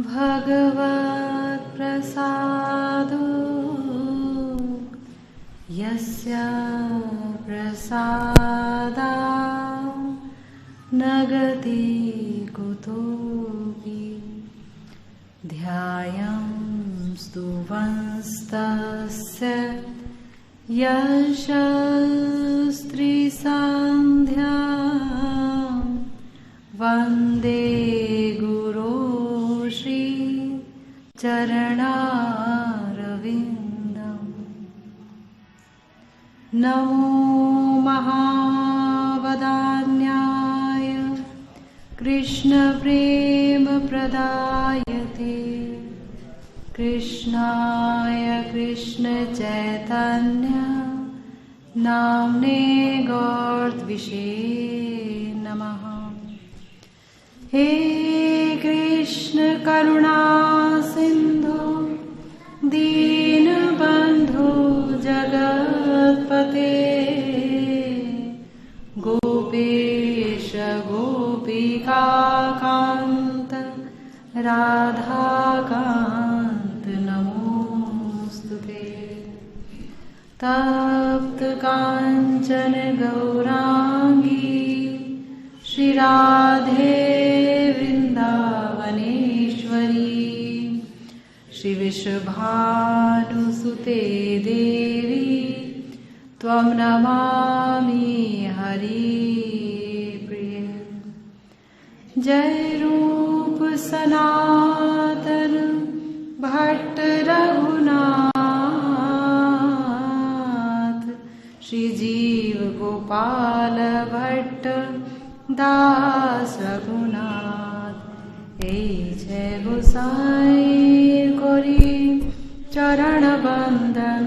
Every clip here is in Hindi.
भगवत्प्रसादो यस्य प्रसादात् न गति कुतोऽपि ध्यायं स्तुवंस्तस्य यशस्त्रीसन्ध्या वन्दे गुरो श्री चरणारविन्दम्। नमो महावदान्याय कृष्णप्रेमप्रदायते कृष्णाय कृष्णचैतन्य नाम्ने गौरत्विषे नमः। हे कृष्ण करुणा सिंधु दीनबंधु जगत्पते गोपेश गोपिकाकांत राधाकांत नमोस्तुते। तप्त कांचन गौरांगी श्री राधे वृंदावनेश्वरी श्री विश्वभानुसुते देवी त्वं नमामि हरिप्रिय। जय रूप सनातन भट्ट रघुनाथ श्री जीव गोपाल भट्ट दास रघुनाथ। এই জয় গোসাই করি চরণ বন্দন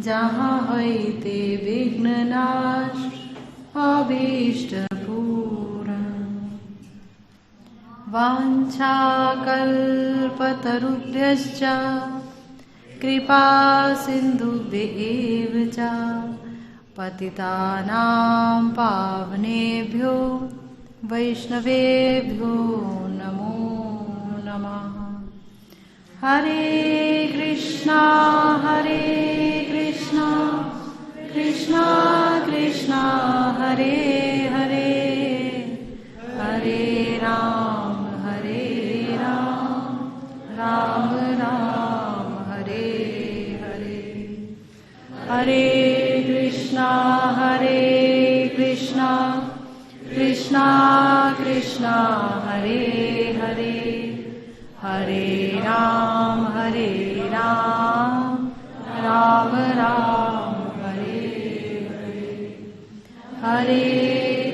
যাহা হইতে বিঘ্ন নাশ অভীষ্ট পূরণ। वाञ्छाकल्पतरुभ्यश्च कृपा सिन्धुभ्येव च पतितानां पावनेभ्यो वैष्णवेभ्यो नमो नमः। हरे कृष्णा कृष्णा कृष्णा हरे हरे हरे राम राम राम हरे हरे। हरे कृष्णा कृष्णा कृष्णा हरे हरे हरे राम राम राम हरे हरे। हरे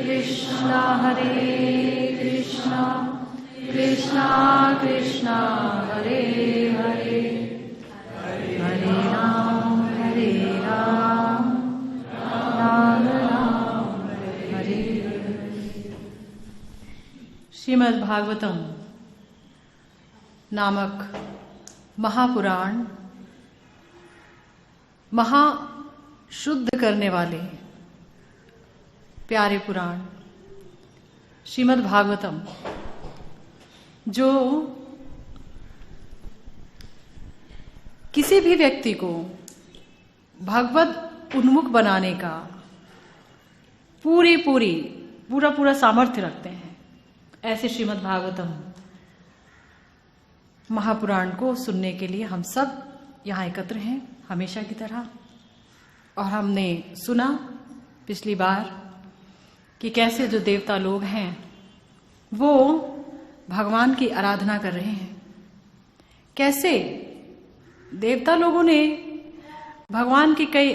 कृष्णा कृष्णा कृष्णा हरे हरे हरे राम राम राम हरे हरे। श्रीमद् भागवतम नामक महापुराण महाशुद्ध करने वाले प्यारे पुराण श्रीमद् भागवतम, जो किसी भी व्यक्ति को भगवत उन्मुख बनाने का पूरा सामर्थ्य रखते हैं। ऐसे श्रीमद् भागवतम महापुराण को सुनने के लिए हम सब यहाँ एकत्र हैं हमेशा की तरह। और हमने सुना पिछली बार कि कैसे जो देवता लोग हैं वो भगवान की आराधना कर रहे हैं। कैसे देवता लोगों ने भगवान के कई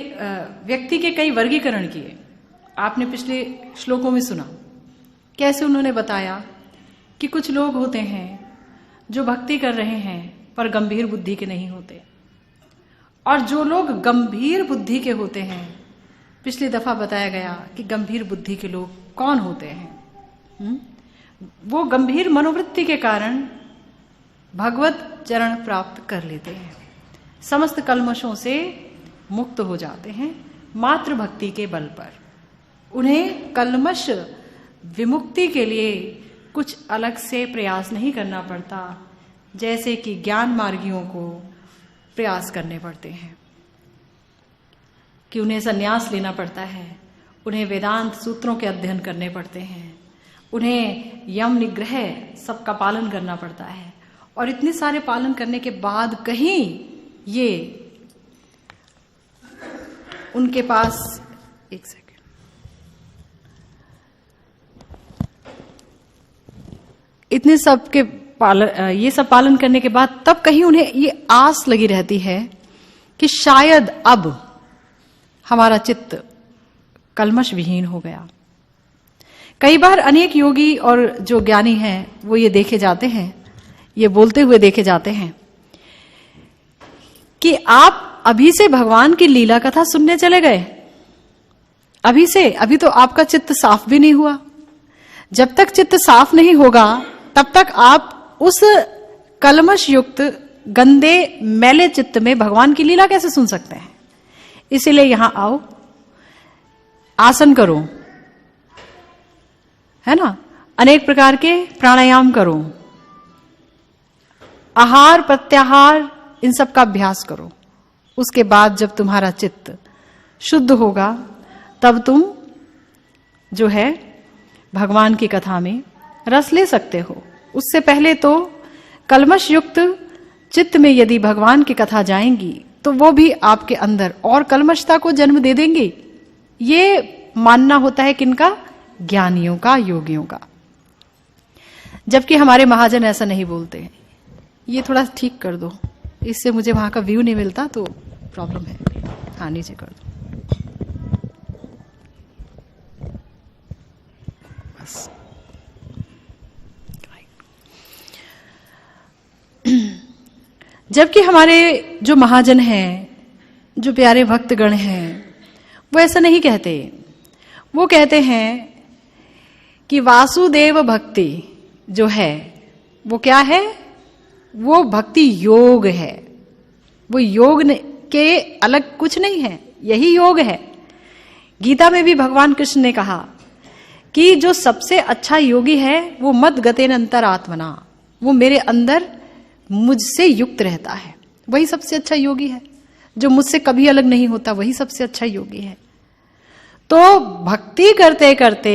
व्यक्ति के कई वर्गीकरण किए। आपने पिछले श्लोकों में सुना कैसे उन्होंने बताया कि कुछ लोग होते हैं जो भक्ति कर रहे हैं पर गंभीर बुद्धि के नहीं होते, और जो लोग गंभीर बुद्धि के होते हैं, पिछली दफा बताया गया कि गंभीर बुद्धि के लोग कौन होते हैं। वो गंभीर मनोवृत्ति के कारण भगवत चरण प्राप्त कर लेते हैं, समस्त कल्मशों से मुक्त हो जाते हैं मात्र भक्ति के बल पर। उन्हें कल्मश विमुक्ति के लिए कुछ अलग से प्रयास नहीं करना पड़ता, जैसे कि ज्ञान मार्गियों को प्रयास करने पड़ते हैं कि उन्हें संन्यास लेना पड़ता है, उन्हें वेदांत सूत्रों के अध्ययन करने पड़ते हैं, उन्हें यम निग्रह सबका पालन करना पड़ता है। और इतने सारे पालन करने के बाद कहीं ये उनके पास, एक सेकंड, इतने सब के ये सब पालन करने के बाद तब कहीं उन्हें ये आस लगी रहती है कि शायद अब हमारा चित्त कल्मश विहीन हो गया। कई बार अनेक योगी और जो ज्ञानी हैं वो ये देखे जाते हैं, ये बोलते हुए देखे जाते हैं कि आप अभी से भगवान की लीला कथा सुनने चले गए, अभी से, अभी तो आपका चित्त साफ भी नहीं हुआ। जब तक चित्त साफ नहीं होगा तब तक आप उस कलमश युक्त गंदे मैले चित्त में भगवान की लीला कैसे सुन सकते हैं। इसीलिए यहां आओ, आसन करो, है ना, अनेक प्रकार के प्राणायाम करो, आहार प्रत्याहार इन सब का अभ्यास करो। उसके बाद जब तुम्हारा चित्त शुद्ध होगा तब तुम जो है भगवान की कथा में रस ले सकते हो। उससे पहले तो कलमश युक्त चित्त में यदि भगवान की कथा जाएंगी तो वो भी आपके अंदर और कलमशता को जन्म दे देंगे। ये मानना होता है किनका? ज्ञानियों का, योगियों का। जबकि हमारे महाजन ऐसा नहीं बोलते। ये थोड़ा ठीक कर दो, इससे मुझे वहां का व्यू नहीं मिलता तो प्रॉब्लम है। हाँ, नीचे कर दो बस। जबकि हमारे जो महाजन हैं, जो प्यारे भक्तगण हैं, वो ऐसा नहीं कहते। वो कहते हैं कि वासुदेव भक्ति जो है वो क्या है? वो भक्ति योग है। वो योग के अलग कुछ नहीं है, यही योग है। गीता में भी भगवान कृष्ण ने कहा कि जो सबसे अच्छा योगी है वो मद गतेन अंतरात्मना, वो मेरे अंदर मुझसे युक्त रहता है, वही सबसे अच्छा योगी है। जो मुझसे कभी अलग नहीं होता वही सबसे अच्छा योगी है। तो भक्ति करते करते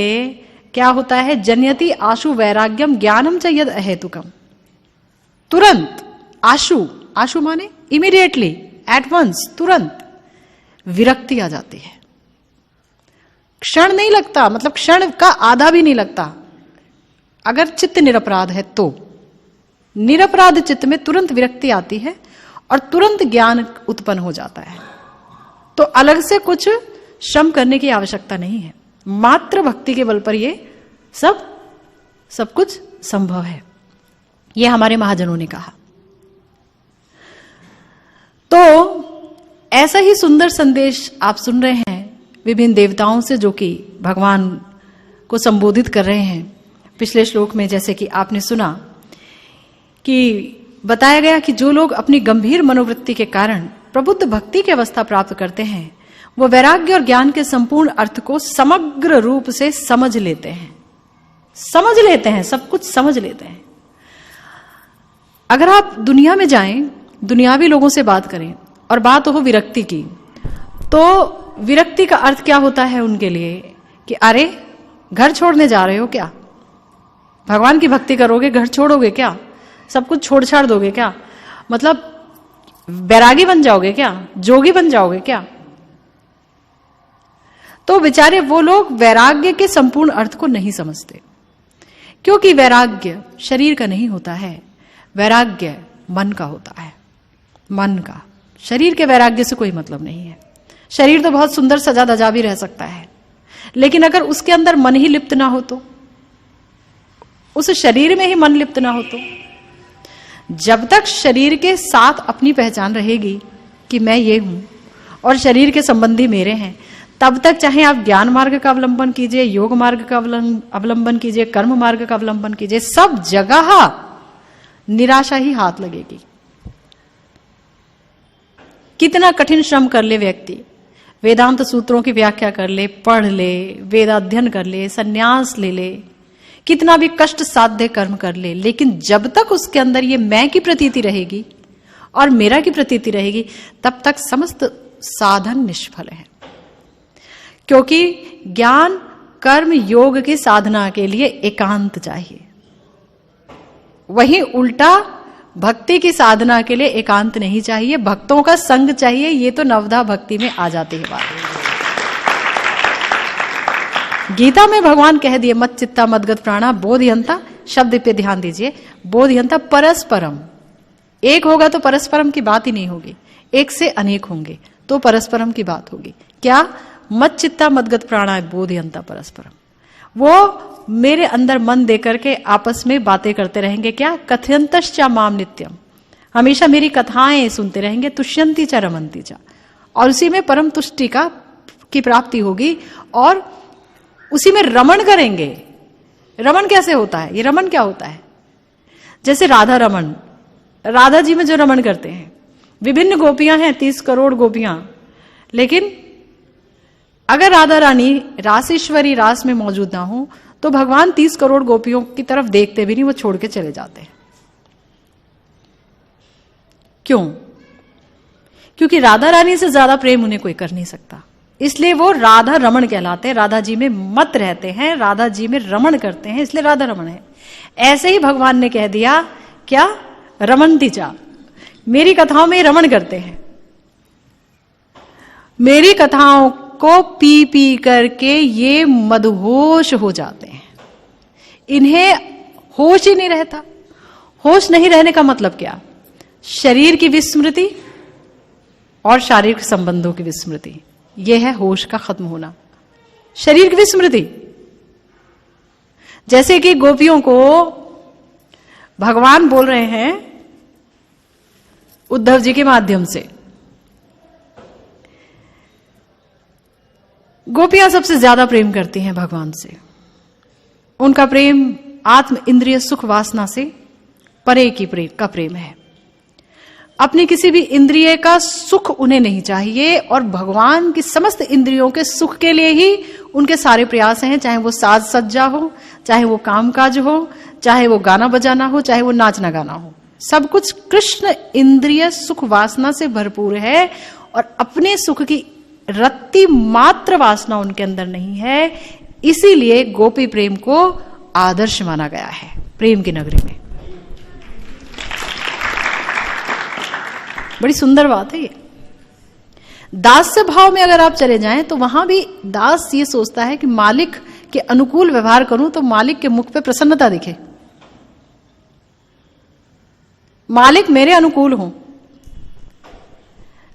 क्या होता है? जन्यति आशु वैराग्यम ज्ञानम च यद अहेतुकम। तुरंत आशु, आशु माने इमीडिएटली, एट वंस, तुरंत विरक्ति आ जाती है। क्षण नहीं लगता, मतलब क्षण का आधा भी नहीं लगता। अगर चित्त निरपराध है तो निरपराध चित्त में तुरंत विरक्ति आती है और तुरंत ज्ञान उत्पन्न हो जाता है। तो अलग से कुछ श्रम करने की आवश्यकता नहीं है, मात्र भक्ति के बल पर ये सब कुछ संभव है। ये हमारे महाजनों ने कहा। तो ऐसा ही सुंदर संदेश आप सुन रहे हैं विभिन्न देवताओं से, जो कि भगवान को संबोधित कर रहे हैं। पिछले श्लोक में जैसे कि आपने सुना कि बताया गया कि जो लोग अपनी गंभीर मनोवृत्ति के कारण प्रबुद्ध भक्ति की अवस्था प्राप्त करते हैं वो वैराग्य और ज्ञान के संपूर्ण अर्थ को समग्र रूप से समझ लेते हैं, सब कुछ समझ लेते हैं। अगर आप दुनिया में जाएं, दुनियावी लोगों से बात करें और बात हो विरक्ति की, तो विरक्ति का अर्थ क्या होता है उनके लिए कि अरे घर छोड़ने जा रहे हो क्या? भगवान की भक्ति करोगे, घर छोड़ोगे क्या? सब कुछ छोड़ छाड़ दोगे क्या? मतलब बैरागी बन जाओगे क्या? जोगी बन जाओगे क्या? तो बेचारे वो लोग वैराग्य के संपूर्ण अर्थ को नहीं समझते, क्योंकि वैराग्य शरीर का नहीं होता है, वैराग्य मन का होता है। मन का, शरीर के वैराग्य से कोई मतलब नहीं है। शरीर तो बहुत सुंदर सजा धजा भी रह सकता है, लेकिन अगर उसके अंदर मन ही लिप्त ना हो तो, उस शरीर में ही मन लिप्त ना हो तो, जब तक शरीर के साथ अपनी पहचान रहेगी कि मैं ये हूं और शरीर के संबंधी मेरे हैं, तब तक चाहे आप ज्ञान मार्ग का अवलंबन कीजिए, योग मार्ग का अवलंबन कीजिए, कर्म मार्ग का अवलंबन कीजिए, सब जगह निराशा ही हाथ लगेगी। कितना कठिन श्रम कर ले व्यक्ति, वेदांत सूत्रों की व्याख्या कर ले, पढ़ ले, वेदाध्ययन कर ले, सन्यास ले ले, कितना भी कष्ट साध्य कर्म कर ले, लेकिन जब तक उसके अंदर ये मैं की प्रतीति रहेगी और मेरा की प्रतीति रहेगी, तब तक समस्त साधन निष्फल है। क्योंकि ज्ञान कर्म योग की साधना के लिए एकांत चाहिए, वहीं उल्टा भक्ति की साधना के लिए एकांत नहीं चाहिए, भक्तों का संग चाहिए। ये तो नवधा भक्ति में आ जाती है बात। गीता में भगवान कह दिए मत चित्ता मदगत प्राणा बोधयंता, शब्द पे ध्यान दीजिए, बोधयंता परस्परम। एक होगा तो परस्परम की बात ही नहीं होगी, एक से अनेक होंगे तो परस्परम की बात होगी। क्या? मत चित्ता मदगत प्राणा बोधयंता परस्परम। वो मेरे अंदर मन देकर के आपस में बातें करते रहेंगे। क्या? कथयंतश्चा माम नित्यम, हमेशा मेरी कथाएं सुनते रहेंगे। तुष्यंती च रमंती च, और उसी में परम तुष्टि की प्राप्ति होगी और उसी में रमण करेंगे। रमण कैसे होता है? ये रमण क्या होता है? जैसे राधा रमण, राधा जी में जो रमण करते हैं, विभिन्न गोपियां हैं, 30 करोड़ गोपियां, लेकिन अगर राधा रानी रासेश्वरी रास में मौजूद ना हो तो भगवान 30 करोड़ गोपियों की तरफ देखते भी नहीं, वो छोड़ के चले जाते हैं। क्यों? क्योंकि राधा रानी से ज्यादा प्रेम उन्हें कोई कर नहीं सकता, इसलिए वो राधा रमण कहलाते हैं। राधा जी में मत रहते हैं, राधा जी में रमण करते हैं, इसलिए राधा रमण है। ऐसे ही भगवान ने कह दिया, क्या? रमणती चा, मेरी कथाओं में रमण करते हैं। मेरी कथाओं को पी पी करके ये मदहोश हो जाते हैं, इन्हें होश ही नहीं रहता। होश नहीं रहने का मतलब क्या? शरीर की विस्मृति और शारीरिक संबंधों की विस्मृति, यह है होश का खत्म होना। शरीर की विस्मृति, जैसे कि गोपियों को भगवान बोल रहे हैं उद्धव जी के माध्यम से, गोपियां सबसे ज्यादा प्रेम करती हैं भगवान से। उनका प्रेम आत्म इंद्रिय सुख वासना से परे की प्रेम है। अपनी किसी भी इंद्रिय का सुख उन्हें नहीं चाहिए और भगवान की समस्त इंद्रियों के सुख के लिए ही उनके सारे प्रयास हैं, चाहे वो साज सज्जा हो, चाहे वो कामकाज हो, चाहे वो गाना बजाना हो, चाहे वो नाचना गाना हो, सब कुछ कृष्ण इंद्रिय सुख वासना से भरपूर है और अपने सुख की रत्ती मात्र वासना उनके अंदर नहीं है। इसीलिए गोपी प्रेम को आदर्श माना गया है प्रेम की नगरी में। बड़ी सुंदर बात है ये। दास्य भाव में अगर आप चले जाएं तो वहां भी दास ये सोचता है कि मालिक के अनुकूल व्यवहार करूं तो मालिक के मुख पे प्रसन्नता दिखे, मालिक मेरे अनुकूल हो।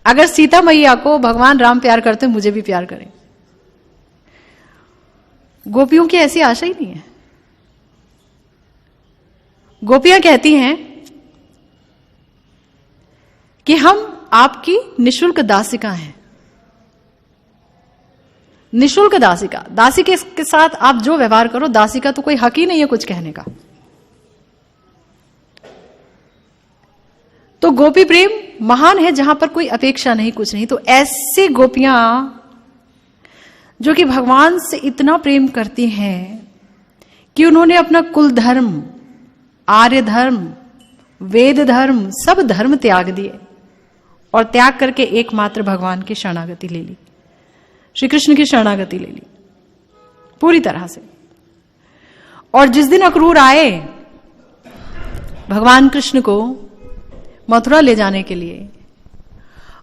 अगर सीता मैया को भगवान राम प्यार करते, मुझे भी प्यार करें। गोपियों की ऐसी आशा ही नहीं है। गोपियां कहती हैं कि हम आपकी निशुल्क दासिका हैं। निशुल्क दासिका, दासी के साथ आप जो व्यवहार करो, दासी का तो कोई हक ही नहीं है कुछ कहने का। तो गोपी प्रेम महान है जहां पर कोई अपेक्षा नहीं, कुछ नहीं। तो ऐसे गोपियां जो कि भगवान से इतना प्रेम करती हैं कि उन्होंने अपना कुल धर्म, आर्य धर्म, वेद धर्म, सब धर्म त्याग दिए और त्याग करके एकमात्र भगवान की शरणागति ले ली, श्री कृष्ण की शरणागति ले ली पूरी तरह से। और जिस दिन अक्रूर आए भगवान कृष्ण को मथुरा ले जाने के लिए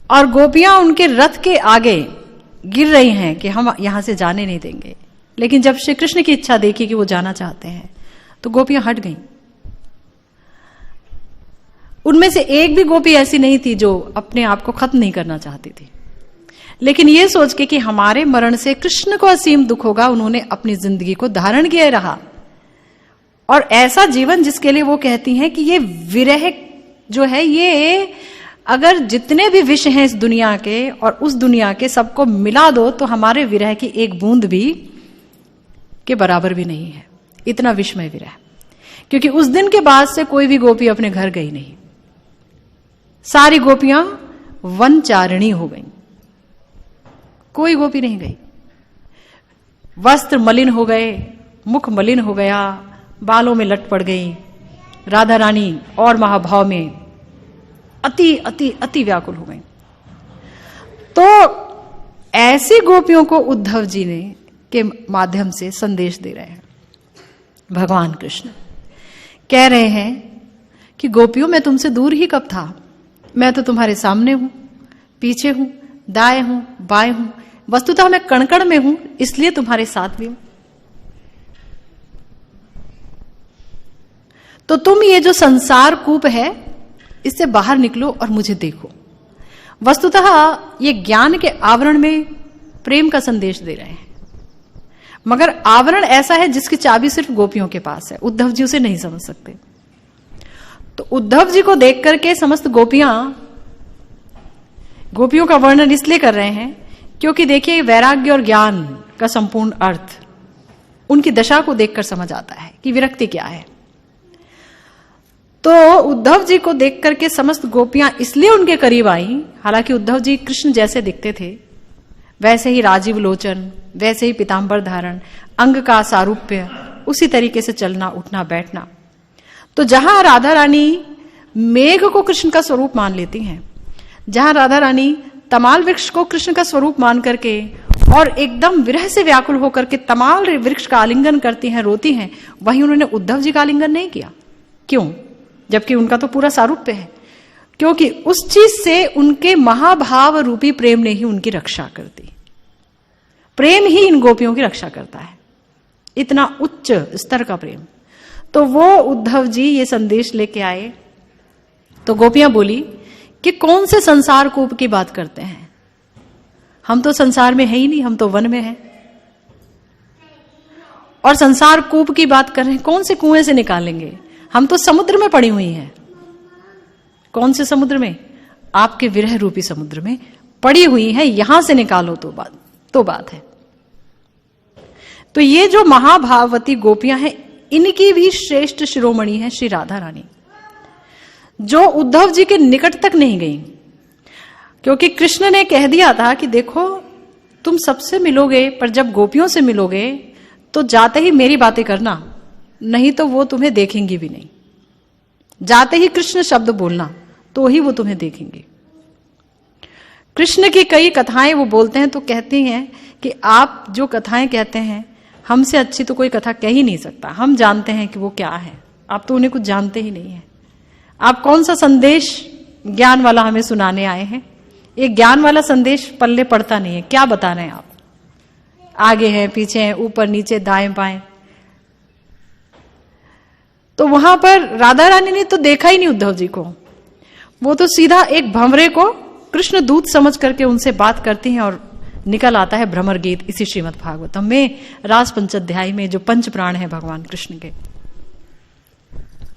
और गोपियां उनके रथ के आगे गिर रही हैं कि हम यहां से जाने नहीं देंगे, लेकिन जब श्री कृष्ण की इच्छा देखी कि वो जाना चाहते हैं तो गोपियां हट गईं। उनमें से एक भी गोपी ऐसी नहीं थी जो अपने आप को खत्म नहीं करना चाहती थी, लेकिन ये सोच के कि हमारे मरण से कृष्ण को असीम दुख होगा, उन्होंने अपनी जिंदगी को धारण किए रहा। और ऐसा जीवन जिसके लिए वो कहती हैं कि ये विरह जो है, ये अगर जितने भी विष हैं इस दुनिया के और उस दुनिया के सबको मिला दो तो हमारे विरह की एक बूंद भी के बराबर भी नहीं है, इतना विषमय विरह। क्योंकि उस दिन के बाद से कोई भी गोपी अपने घर गई नहीं, सारी गोपियां वनचारिणी हो गईं, कोई गोपी नहीं गई। वस्त्र मलिन हो गए, मुख मलिन हो गया, बालों में लट पड़ गई। राधा रानी और महाभाव में अति अति अति व्याकुल हो गई। तो ऐसी गोपियों को उद्धव जी ने के माध्यम से संदेश दे रहे हैं। भगवान कृष्ण कह रहे हैं कि गोपियों, मैं तुमसे दूर ही कब था, मैं तो तुम्हारे सामने हूं, पीछे हूं, दाएं हूं, बाएं हूं, वस्तुतः मैं कण कण में हूं, इसलिए तुम्हारे साथ भी हूं। तो तुम ये जो संसार कूप है, इससे बाहर निकलो और मुझे देखो। वस्तुतः ये ज्ञान के आवरण में प्रेम का संदेश दे रहे हैं, मगर आवरण ऐसा है जिसकी चाबी सिर्फ गोपियों के पास है। उद्धव जी उसे नहीं समझ सकते। तो उद्धव जी को देख करके समस्त गोपियों का वर्णन इसलिए कर रहे हैं क्योंकि देखिए, वैराग्य और ज्ञान का संपूर्ण अर्थ उनकी दशा को देखकर समझ आता है कि विरक्ति क्या है। तो उद्धव जी को देख करके समस्त गोपियां इसलिए उनके करीब आई, हालांकि उद्धव जी कृष्ण जैसे दिखते थे, वैसे ही राजीव लोचन, वैसे ही पीतांबर धारण, अंग का सारूप्य, उसी तरीके से चलना, उठना, बैठना। तो जहां राधा रानी मेघ को कृष्ण का स्वरूप मान लेती हैं, जहां राधा रानी तमाल वृक्ष को कृष्ण का स्वरूप मान करके और एकदम विरह से व्याकुल होकर के तमाल वृक्ष का आलिंगन करती हैं, रोती हैं, वहीं उन्होंने उद्धव जी का आलिंगन नहीं किया। क्यों? जबकि उनका तो पूरा सारूप्य है। क्योंकि उस चीज से उनके महाभाव रूपी प्रेम ने ही उनकी रक्षा कर दी। प्रेम ही इन गोपियों की रक्षा करता है, इतना उच्च स्तर का प्रेम। तो वो उद्धव जी ये संदेश लेके आए। तो गोपियां बोली कि कौन से संसार कूप की बात करते हैं, हम तो संसार में है ही नहीं, हम तो वन में हैं। और संसार कूप की बात कर रहे हैं, कौन से कुएं से निकालेंगे, हम तो समुद्र में पड़ी हुई हैं। कौन से समुद्र में? आपके विरह रूपी समुद्र में पड़ी हुई हैं, यहां से निकालो तो बात है। तो ये जो महाभाववती गोपियां हैं, इनकी भी श्रेष्ठ शिरोमणि है श्री राधा रानी, जो उद्धव जी के निकट तक नहीं गई। क्योंकि कृष्ण ने कह दिया था कि देखो, तुम सबसे मिलोगे, पर जब गोपियों से मिलोगे तो जाते ही मेरी बातें करना, नहीं तो वो तुम्हें देखेंगी भी नहीं। जाते ही कृष्ण शब्द बोलना, तो ही वो तुम्हें देखेंगे। कृष्ण की कई कथाएं वो बोलते हैं तो कहती हैं कि आप जो कथाएं कहते हैं, हमसे अच्छी तो कोई कथा कह ही नहीं सकता, हम जानते हैं कि वो क्या है, आप तो उन्हें कुछ जानते ही नहीं है। आप कौन सा संदेश ज्ञान वाला हमें सुनाने आए हैं? ये ज्ञान वाला संदेश पल्ले पड़ता नहीं है। क्या बता रहे हैं आप? आगे हैं, पीछे हैं, ऊपर नीचे, दाएं बाएं। तो वहां पर राधा रानी ने तो देखा ही नहीं उद्धव जी को, वो तो सीधा एक भंवरे को कृष्ण दूत समझ करके उनसे बात करती हैं और निकल आता है भ्रमर गीत इसी श्रीमद् भागवतम में, रास पंचाध्याय में, जो पंच प्राण है भगवान कृष्ण के।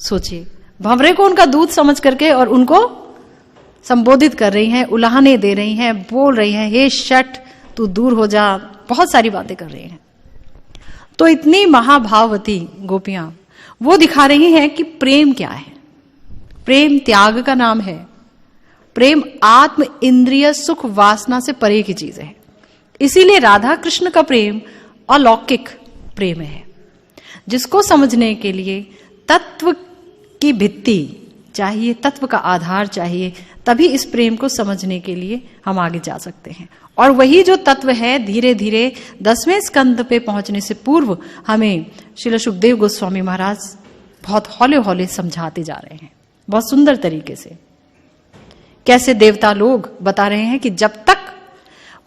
सोचिए, भंवरे को उनका दूत समझ करके और उनको संबोधित कर रही हैं, उलाहने दे रही हैं, बोल रही हैं, हे शट तू दूर हो जा, बहुत सारी बातें कर रही हैं। तो इतनी महाभाववती गोपियां वो दिखा रही हैं कि प्रेम क्या है। प्रेम त्याग का नाम है। प्रेम आत्म इंद्रिय सुख वासना से परे की चीज है। इसीलिए राधा कृष्ण का प्रेम अलौकिक प्रेम है, जिसको समझने के लिए तत्व की भित्ति चाहिए, तत्व का आधार चाहिए, तभी इस प्रेम को समझने के लिए हम आगे जा सकते हैं। और वही जो तत्व है, धीरे धीरे 10वें स्कंद पे पहुंचने से पूर्व हमें श्रील सुखदेव गोस्वामी महाराज बहुत हौले हौले समझाते जा रहे हैं, बहुत सुंदर तरीके से। कैसे देवता लोग बता रहे हैं कि जब तक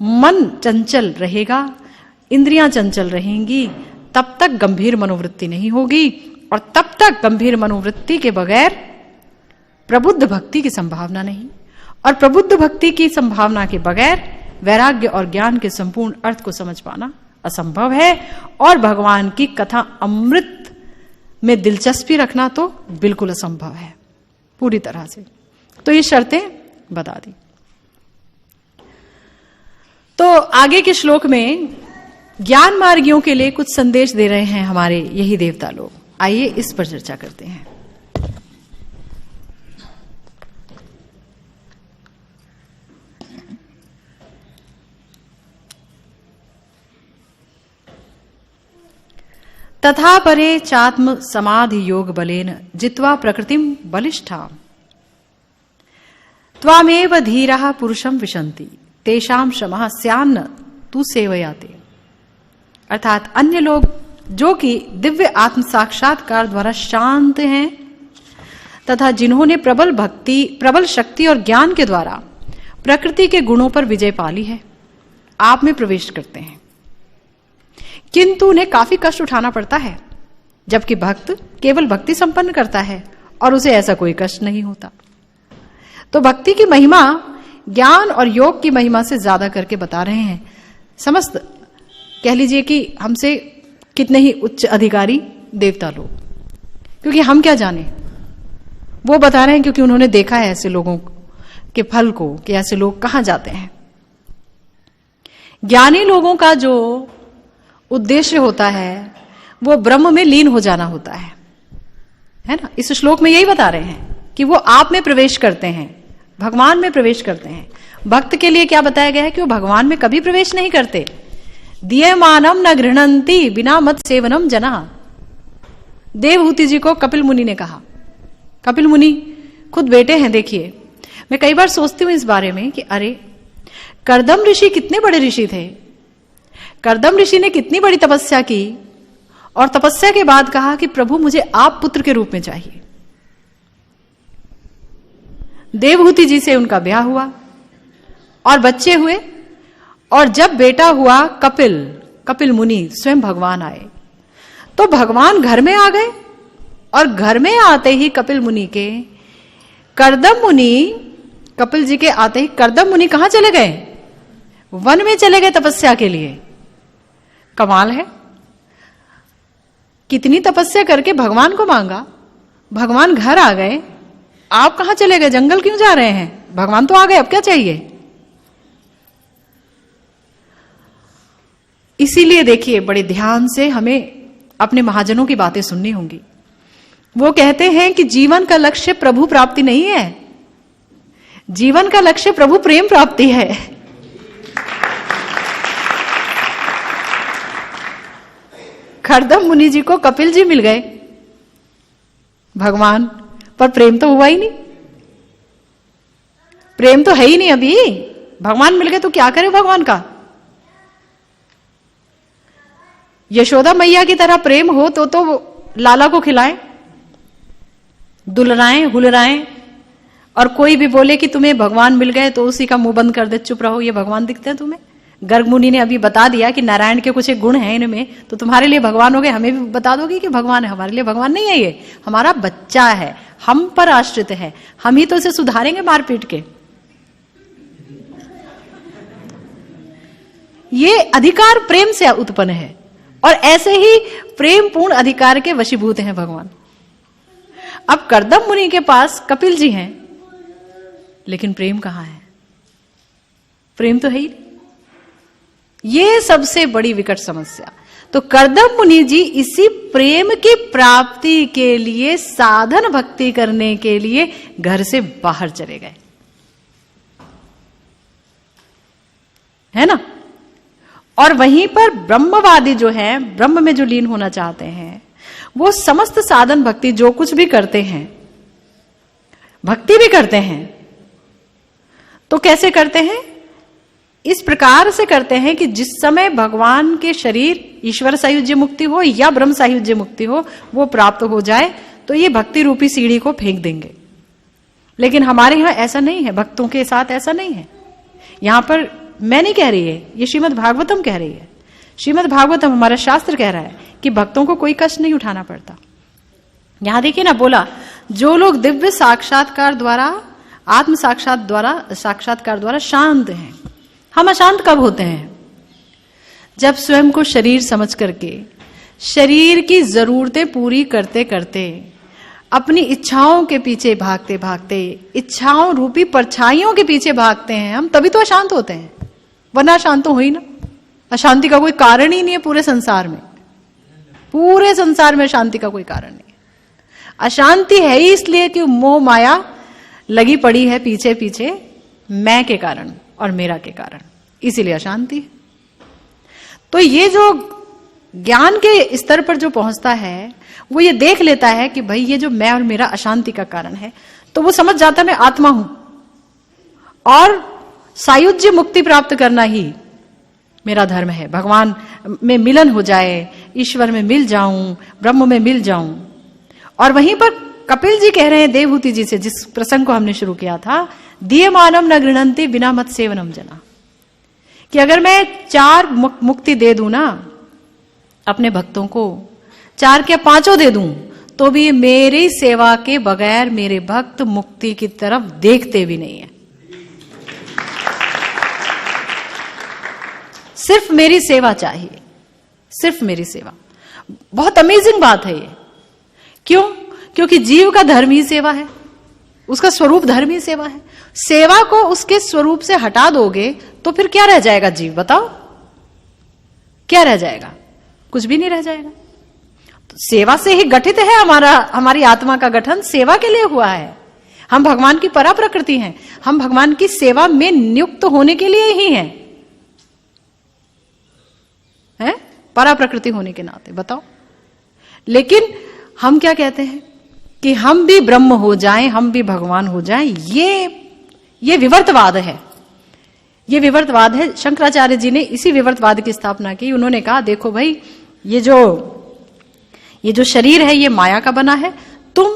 मन चंचल रहेगा, इंद्रियां चंचल रहेंगी, तब तक गंभीर मनोवृत्ति नहीं होगी, और तब तक गंभीर मनोवृत्ति के बगैर प्रबुद्ध भक्ति की संभावना नहीं, और प्रबुद्ध भक्ति की संभावना के बगैर वैराग्य और ज्ञान के संपूर्ण अर्थ को समझ पाना असंभव है। और भगवान की कथा अमृत में दिलचस्पी रखना तो बिल्कुल असंभव है पूरी तरह से। तो ये शर्तें बता दी। तो आगे के श्लोक में ज्ञान मार्गियों के लिए कुछ संदेश दे रहे हैं हमारे यही देवता लोग। आइए इस पर चर्चा करते हैं। तथा परे चात्म समाधि योग बलेन जित्वा प्रकृतिम बलिष्ठा त्वामेव धीराः पुरुषम विशन्ति तेषाम श्रमः स्यान्न तू सेवयाते। अर्थात अन्य लोग जो कि दिव्य आत्म साक्षात्कार द्वारा शांत हैं तथा जिन्होंने प्रबल भक्ति, प्रबल शक्ति और ज्ञान के द्वारा प्रकृति के गुणों पर विजय पा ली है, आप में प्रवेश करते हैं, किंतु उन्हें काफी कष्ट उठाना पड़ता है, जबकि भक्त केवल भक्ति संपन्न करता है और उसे ऐसा कोई कष्ट नहीं होता। तो भक्ति की महिमा ज्ञान और योग की महिमा से ज्यादा करके बता रहे हैं समस्त, कह लीजिए कि हमसे कितने ही उच्च अधिकारी देवता लोग, क्योंकि हम क्या जाने, वो बता रहे हैं क्योंकि उन्होंने देखा है ऐसे लोगों के फल को कि ऐसे लोग कहां जाते हैं। ज्ञानी लोगों का जो उद्देश्य होता है वो ब्रह्म में लीन हो जाना होता है ना। इस श्लोक में यही बता रहे हैं कि वो आप में प्रवेश करते हैं, भगवान में प्रवेश करते हैं। भक्त के लिए क्या बताया गया है कि वो भगवान में कभी प्रवेश नहीं करते। दीयमानम न गृह्णन्ति बिना मत सेवनम जना, देवहूति जी को कपिल मुनि ने कहा। कपिल मुनि खुद बेटे हैं। देखिए, मैं कई बार सोचती हूं इस बारे में कि अरे कर्दम ऋषि कितने बड़े ऋषि थे, कर्दम ऋषि ने कितनी बड़ी तपस्या की और तपस्या के बाद कहा कि प्रभु मुझे आप पुत्र के रूप में चाहिए। देवहूति जी से उनका ब्याह हुआ और बच्चे हुए, और जब बेटा हुआ कपिल मुनि स्वयं भगवान आए, तो भगवान घर में आ गए, और घर में आते ही कपिल मुनि के कर्दम मुनि, कपिल जी के आते ही कर्दम मुनि कहां चले गए? वन में चले गए तपस्या के लिए। कमाल है, कितनी तपस्या करके भगवान को मांगा, भगवान घर आ गए, आप कहां चले गए? जंगल क्यों जा रहे हैं? भगवान तो आ गए, अब क्या चाहिए? इसीलिए देखिए, बड़े ध्यान से हमें अपने महाजनों की बातें सुननी होंगी। वो कहते हैं कि जीवन का लक्ष्य प्रभु प्राप्ति नहीं है, जीवन का लक्ष्य प्रभु प्रेम प्राप्ति है। कर्दम मुनि जी को कपिल जी मिल गए भगवान, पर प्रेम तो हुआ ही नहीं, प्रेम तो है ही नहीं। अभी भगवान मिल गए तो क्या करे भगवान का? यशोदा मैया की तरह प्रेम हो तो लाला को खिलाएं, दुलराएं, हुलराएं, और कोई भी बोले कि तुम्हें भगवान मिल गए तो उसी का मुंह बंद कर दे, चुप रहो, ये भगवान दिखते हैं तुम्हें। गर्ग मुनि ने अभी बता दिया कि नारायण के कुछ एक गुण हैं इनमें, तो तुम्हारे लिए भगवान हो गए, हमें भी बता दोगे कि भगवान है? हमारे लिए भगवान नहीं है, ये हमारा बच्चा है, हम पर आश्रित है, हम ही तो इसे सुधारेंगे मार पीट के। ये अधिकार प्रेम से उत्पन्न है, और ऐसे ही प्रेम पूर्ण अधिकार के वशीभूत हैं भगवान। अब कर्दम मुनि के पास कपिल जी हैं, लेकिन प्रेम कहां है? प्रेम तो है ही नहीं। ये सबसे बड़ी विकट समस्या। तो कर्दम मुनि जी इसी प्रेम की प्राप्ति के लिए, साधन भक्ति करने के लिए घर से बाहर चले गए, है ना। और वहीं पर ब्रह्मवादी जो है, ब्रह्म में जो लीन होना चाहते हैं, वो समस्त साधन भक्ति जो कुछ भी करते हैं, भक्ति भी करते हैं, तो कैसे करते हैं? इस प्रकार से करते हैं कि जिस समय भगवान के शरीर ईश्वर सायुज्य मुक्ति हो या ब्रह्म सायुज्य मुक्ति हो, वो प्राप्त हो जाए, तो ये भक्ति रूपी सीढ़ी को फेंक देंगे। लेकिन हमारे यहां ऐसा नहीं है, भक्तों के साथ ऐसा नहीं है। यहां पर मैं नहीं कह रही है, ये श्रीमद् भागवतम कह रही है। श्रीमद् भागवतम, हमारा शास्त्र कह रहा है कि भक्तों को कोई कष्ट नहीं उठाना पड़ता। यहां देखिए ना, बोला जो लोग दिव्य साक्षात्कार द्वारा, आत्म साक्षात्कार द्वारा शांत हैं। हम अशांत कब होते हैं? जब स्वयं को शरीर समझ करके, शरीर की जरूरतें पूरी करते करते, अपनी इच्छाओं के पीछे भागते भागते, इच्छाओं रूपी परछाइयों के पीछे भागते हैं हम, तभी तो अशांत होते हैं। वरना अशांत तो हो ही ना। अशांति का कोई कारण ही नहीं है पूरे संसार में, पूरे संसार में शांति का कोई कारण नहीं है। अशांति है ही इसलिए कि मोह माया लगी पड़ी है पीछे पीछे, मैं के कारण और मेरा के कारण, इसीलिए अशांति है। तो ये जो ज्ञान के स्तर पर जो पहुंचता है वो ये देख लेता है कि भाई ये जो मैं और मेरा अशांति का कारण है, तो वो समझ जाता है मैं आत्मा हूं और सायुज्य मुक्ति प्राप्त करना ही मेरा धर्म है। भगवान में मिलन हो जाए, ईश्वर में मिल जाऊं, ब्रह्म में मिल जाऊं। और वहीं पर कपिल जी कह रहे हैं देवहूति जी से, जिस प्रसंग को हमने शुरू किया था, दिए मानम न गृणंति बिना मत सेवनम जना, कि अगर मैं 4 मुक्ति दे दूं ना अपने भक्तों को, 4 क्या 5 दे दूं, तो भी मेरी सेवा के बगैर मेरे भक्त मुक्ति की तरफ देखते भी नहीं है। सिर्फ मेरी सेवा चाहिए, सिर्फ मेरी सेवा। बहुत अमेजिंग बात है ये। क्यों? क्योंकि जीव का धर्म ही सेवा है, उसका स्वरूप धर्म ही सेवा है। सेवा को उसके स्वरूप से हटा दोगे तो फिर क्या रह जाएगा जीव? बताओ, क्या रह जाएगा? कुछ भी नहीं रह जाएगा। तो सेवा से ही गठित है हमारी आत्मा का गठन सेवा के लिए हुआ है। हम भगवान की परा प्रकृति हैं, हम भगवान की सेवा में नियुक्त होने के लिए ही हैं, है? परा प्रकृति होने के नाते। बताओ, लेकिन हम क्या कहते हैं कि हम भी ब्रह्म हो जाएं, हम भी भगवान हो जाएं। ये विवर्तवाद है, ये विवर्तवाद है। शंकराचार्य जी ने इसी विवर्तवाद की स्थापना की। उन्होंने कहा देखो भाई, ये जो शरीर है ये माया का बना है, तुम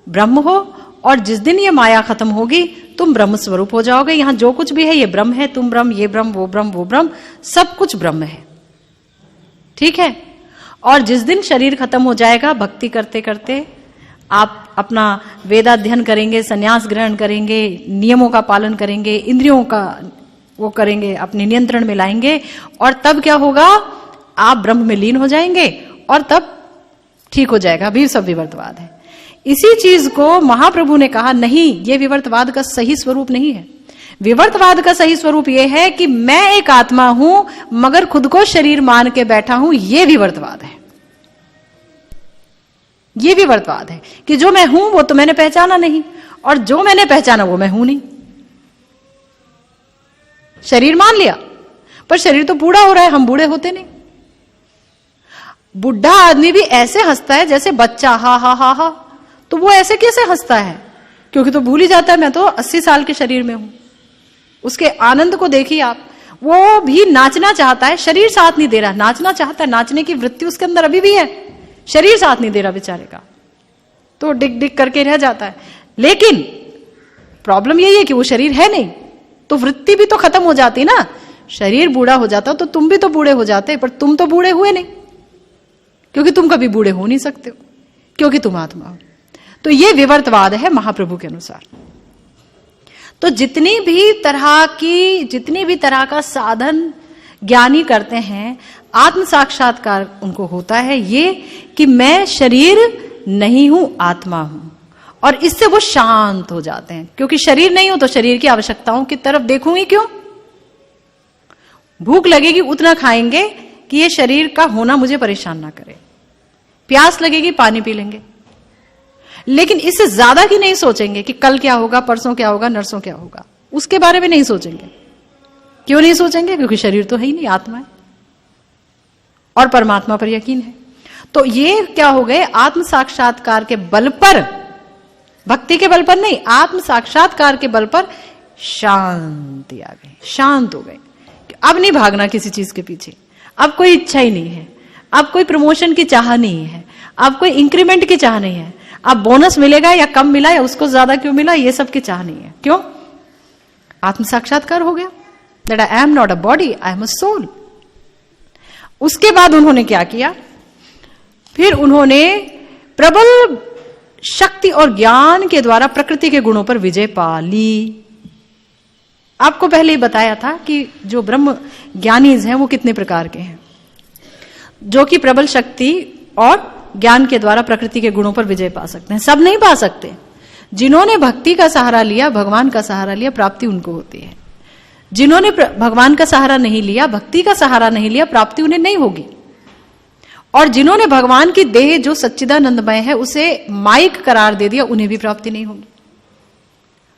ब्रह्म हो, और जिस दिन ये माया खत्म होगी तुम ब्रह्म स्वरूप हो जाओगे। यहां जो कुछ भी है ये ब्रह्म है, तुम ब्रह्म, ये ब्रह्म, वो ब्रह्म, वो ब्रह्म, सब कुछ ब्रह्म है। ठीक है? और जिस दिन शरीर खत्म हो जाएगा, भक्ति करते करते आप अपना वेदाध्ययन करेंगे, संन्यास ग्रहण करेंगे, नियमों का पालन करेंगे, इंद्रियों का वो करेंगे, अपने नियंत्रण में लाएंगे, और तब क्या होगा? आप ब्रह्म में लीन हो जाएंगे और तब ठीक हो जाएगा। अभी सब विवर्तवाद है। इसी चीज को महाप्रभु ने कहा नहीं, ये विवर्तवाद का सही स्वरूप नहीं है। विवर्तवाद का सही स्वरूप यह है कि मैं एक आत्मा हूं मगर खुद को शरीर मान के बैठा हूं। यह विवर्तवाद है। यह विवर्तवाद है कि जो मैं हूं वो तो मैंने पहचाना नहीं, और जो मैंने पहचाना वो मैं हूं नहीं। शरीर मान लिया, पर शरीर तो बूढ़ा हो रहा है, हम बूढ़े होते नहीं। बुढ़ा आदमी भी ऐसे हंसता है जैसे बच्चा, हा हा हा हा। तो वो ऐसे कैसे हंसता है? क्योंकि तो भूल ही जाता है मैं तो 80 साल के शरीर में हूं। उसके आनंद को देखिए आप, वो भी नाचना चाहता है, शरीर साथ नहीं दे रहा। नाचना चाहता है, नाचने की वृत्ति उसके अंदर अभी भी है, शरीर साथ नहीं दे रहा बेचारे का, तो डिग डिग करके रह जाता है। लेकिन प्रॉब्लम यही है कि वो शरीर है नहीं, तो वृत्ति भी तो खत्म हो जाती ना। शरीर बूढ़ा हो जाता तो तुम भी तो बूढ़े हो जाते, पर तुम तो बूढ़े हुए नहीं, क्योंकि तुम कभी बूढ़े हो नहीं सकते हो, क्योंकि तुम आत्मा हो। तो ये विवर्तवाद है महाप्रभु के अनुसार। तो जितनी भी तरह का साधन ज्ञानी करते हैं, आत्म साक्षात्कार उनको होता है ये कि मैं शरीर नहीं हूं, आत्मा हूं, और इससे वो शांत हो जाते हैं। क्योंकि शरीर नहीं हो तो शरीर की आवश्यकताओं की तरफ देखूंगी क्यों? भूख लगेगी उतना खाएंगे कि ये शरीर का होना मुझे परेशान ना करे, प्यास लगेगी पानी पी लेंगे, लेकिन इससे ज्यादा की नहीं सोचेंगे कि कल क्या होगा, परसों क्या होगा, नरसों क्या होगा, उसके बारे में नहीं सोचेंगे। क्यों नहीं सोचेंगे? क्योंकि शरीर तो है ही नहीं, आत्मा है, और परमात्मा पर यकीन है। तो ये क्या हो गए? आत्म साक्षात्कार के बल पर, भक्ति के बल पर नहीं, आत्म साक्षात्कार के बल पर शांति आ गई, शांत हो गए। अब नहीं भागना किसी चीज के पीछे, अब कोई इच्छा ही नहीं है, अब कोई प्रमोशन की चाह नहीं है, अब कोई इंक्रीमेंट की चाह नहीं है, अब बोनस मिलेगा या कम मिला या उसको ज्यादा क्यों मिला, ये सब की चाह नहीं है। क्यों? आत्म साक्षात्कार हो गया, that I am not a body, I am a soul. उसके बाद उन्होंने क्या किया? फिर उन्होंने प्रबल शक्ति और ज्ञान के द्वारा प्रकृति के गुणों पर विजय पा ली। आपको पहले ही बताया था कि जो ब्रह्म ज्ञानीज हैं वो कितने प्रकार के हैं, जो कि प्रबल शक्ति और ज्ञान के द्वारा प्रकृति के गुणों पर विजय पा सकते हैं। सब नहीं पा सकते। जिन्होंने भक्ति का सहारा लिया, भगवान का सहारा लिया, प्राप्ति उनको होती है। जिन्होंने भगवान का सहारा नहीं लिया, भक्ति का सहारा नहीं लिया, प्राप्ति उन्हें नहीं होगी। और जिन्होंने भगवान की देह जो सच्चिदानंदमय है उसे माइक करार दे दिया, उन्हें भी प्राप्ति नहीं होगी।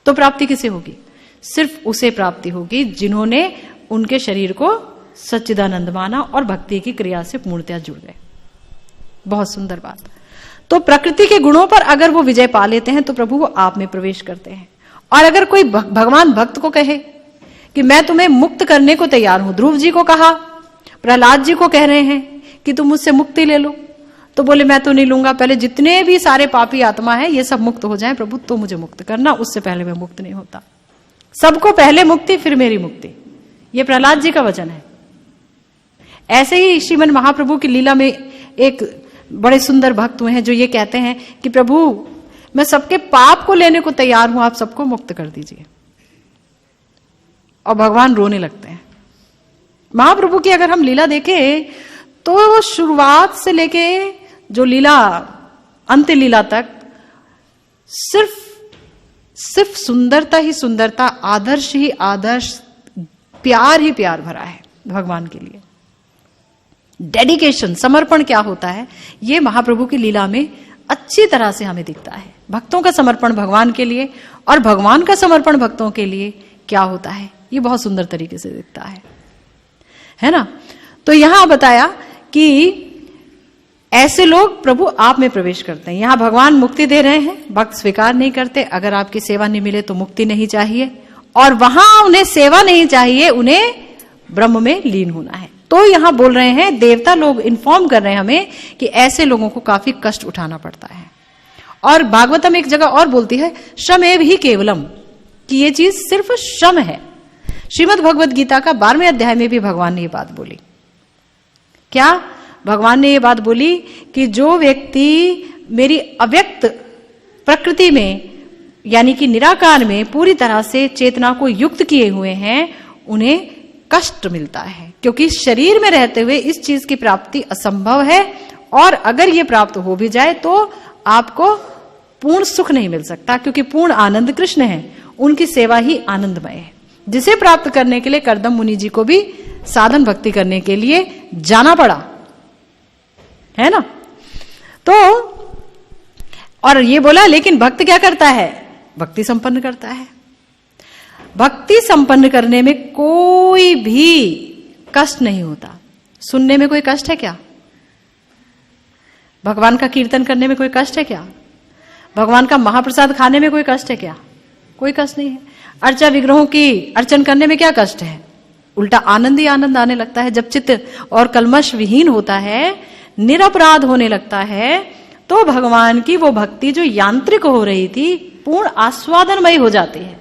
तो प्राप्ति किसे होगी? सिर्फ उसे प्राप्ति होगी जिन्होंने उनके शरीर को सच्चिदानंद माना और भक्ति की क्रिया से पूर्णतया जुड़ गए। बहुत सुंदर बात। तो प्रकृति के गुणों पर अगर वो विजय पा लेते हैं तो प्रभु वो आप में प्रवेश करते हैं। और अगर कोई भगवान भक्त को कहे कि मैं तुम्हें मुक्त करने को तैयार हूं, ध्रुव जी को कहा, प्रहलाद जी को कह रहे हैं कि तुम मुझसे मुक्ति ले लो, तो बोले मैं तो नहीं लूंगा, पहले जितने भी सारे पापी आत्मा है ये सब मुक्त हो जाएं प्रभु, तो मुझे मुक्त करना, उससे पहले मैं मुक्त नहीं होता। सबको पहले मुक्ति फिर मेरी मुक्ति, ये प्रहलाद जी का वचन है। ऐसे ही श्रीमन महाप्रभु की लीला में एक बड़े सुंदर भक्त हुए हैं जो ये कहते हैं कि प्रभु मैं सबके पाप को लेने को तैयार हूं, आप सबको मुक्त कर दीजिए। और भगवान रोने लगते हैं। महाप्रभु की अगर हम लीला देखें तो शुरुआत से लेके जो लीला अंत्य लीला तक सिर्फ सुंदरता ही सुंदरता, आदर्श ही आदर्श, प्यार ही प्यार भरा है भगवान के लिए। डेडिकेशन, समर्पण क्या होता है, ये महाप्रभु की लीला में अच्छी तरह से हमें दिखता है। भक्तों का समर्पण भगवान के लिए और भगवान का समर्पण भक्तों के लिए क्या होता है, ये बहुत सुंदर तरीके से दिखता है ना। तो यहां बताया कि ऐसे लोग प्रभु आप में प्रवेश करते हैं। यहां भगवान मुक्ति दे रहे हैं, भक्त स्वीकार नहीं करते। अगर आपकी सेवा नहीं मिले तो मुक्ति नहीं चाहिए, और वहां उन्हें सेवा नहीं चाहिए, उन्हें ब्रह्म में लीन होना है। तो यहां बोल रहे हैं, देवता लोग इन्फॉर्म कर रहे हैं हमें कि ऐसे लोगों को काफी कष्ट उठाना पड़ता है। और भागवतम एक जगह और बोलती है श्रमेव ही केवलम, कि ये चीज सिर्फ श्रम है। श्रीमद् भगवद गीता का 12वें अध्याय में भी भगवान ने ये बात बोली। क्या भगवान ने ये बात बोली कि जो व्यक्ति मेरी अव्यक्त प्रकृति में यानी कि निराकार में पूरी तरह से चेतना को युक्त किए हुए हैं, उन्हें कष्ट मिलता है, क्योंकि शरीर में रहते हुए इस चीज की प्राप्ति असंभव है, और अगर ये प्राप्त हो भी जाए तो आपको पूर्ण सुख नहीं मिल सकता, क्योंकि पूर्ण आनंद कृष्ण है, उनकी सेवा ही आनंदमय है, जिसे प्राप्त करने के लिए कर्दम मुनि जी को भी साधन भक्ति करने के लिए जाना पड़ा, है ना। तो और ये बोला, लेकिन भक्त क्या करता है, भक्ति संपन्न करता है। भक्ति संपन्न करने में कोई भी कष्ट नहीं होता। सुनने में कोई कष्ट है क्या? भगवान का कीर्तन करने में कोई कष्ट है क्या? भगवान का महाप्रसाद खाने में कोई कष्ट है क्या? कोई कष्ट नहीं है। अर्चा विग्रहों की अर्चन करने में क्या कष्ट है? उल्टा आनंद ही आनंद आने लगता है। जब चित्त और कलमश विहीन होता है, निरपराध होने लगता है, तो भगवान की वो भक्ति जो यांत्रिक हो रही थी पूर्ण आस्वादनमय हो जाती है।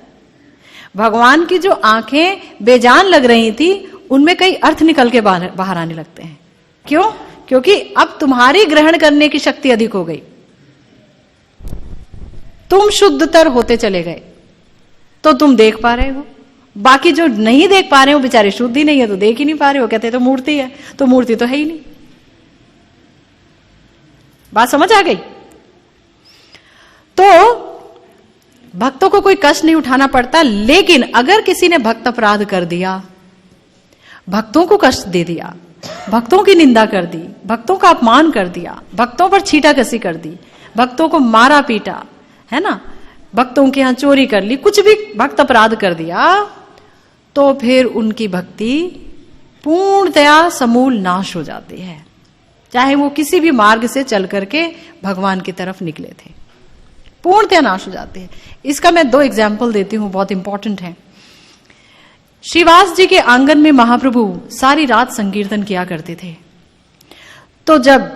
भगवान की जो आंखें बेजान लग रही थी, उनमें कई अर्थ निकल के बाहर आने लगते हैं। क्यों? क्योंकि अब तुम्हारी ग्रहण करने की शक्ति अधिक हो गई, तुम शुद्धतर होते चले गए, तो तुम देख पा रहे हो। बाकी जो नहीं देख पा रहे हो बेचारे शुद्ध ही नहीं है, तो देख ही नहीं पा रहे हो, कहते तो मूर्ति है, तो मूर्ति तो है ही नहीं। बात समझ आ गई? तो भक्तों को कोई कष्ट नहीं उठाना पड़ता, लेकिन अगर किसी ने भक्त अपराध कर दिया, भक्तों को कष्ट दे दिया, भक्तों की निंदा कर दी, भक्तों का अपमान कर दिया, भक्तों पर छींटाकसी कर दी, भक्तों को मारा पीटा, है ना, भक्तों के यहां चोरी कर ली, कुछ भी भक्त अपराध कर दिया, तो फिर उनकी भक्ति पूर्णतया समूल नाश हो जाती है, चाहे वो किसी भी मार्ग से चल करके भगवान की तरफ निकले थे, पूर्णतया नाश हो जाते हैं। इसका मैं 2 एग्जाम्पल देती हूं, बहुत इंपॉर्टेंट है। श्रीवास जी के आंगन में महाप्रभु सारी रात संकीर्तन किया करते थे। तो जब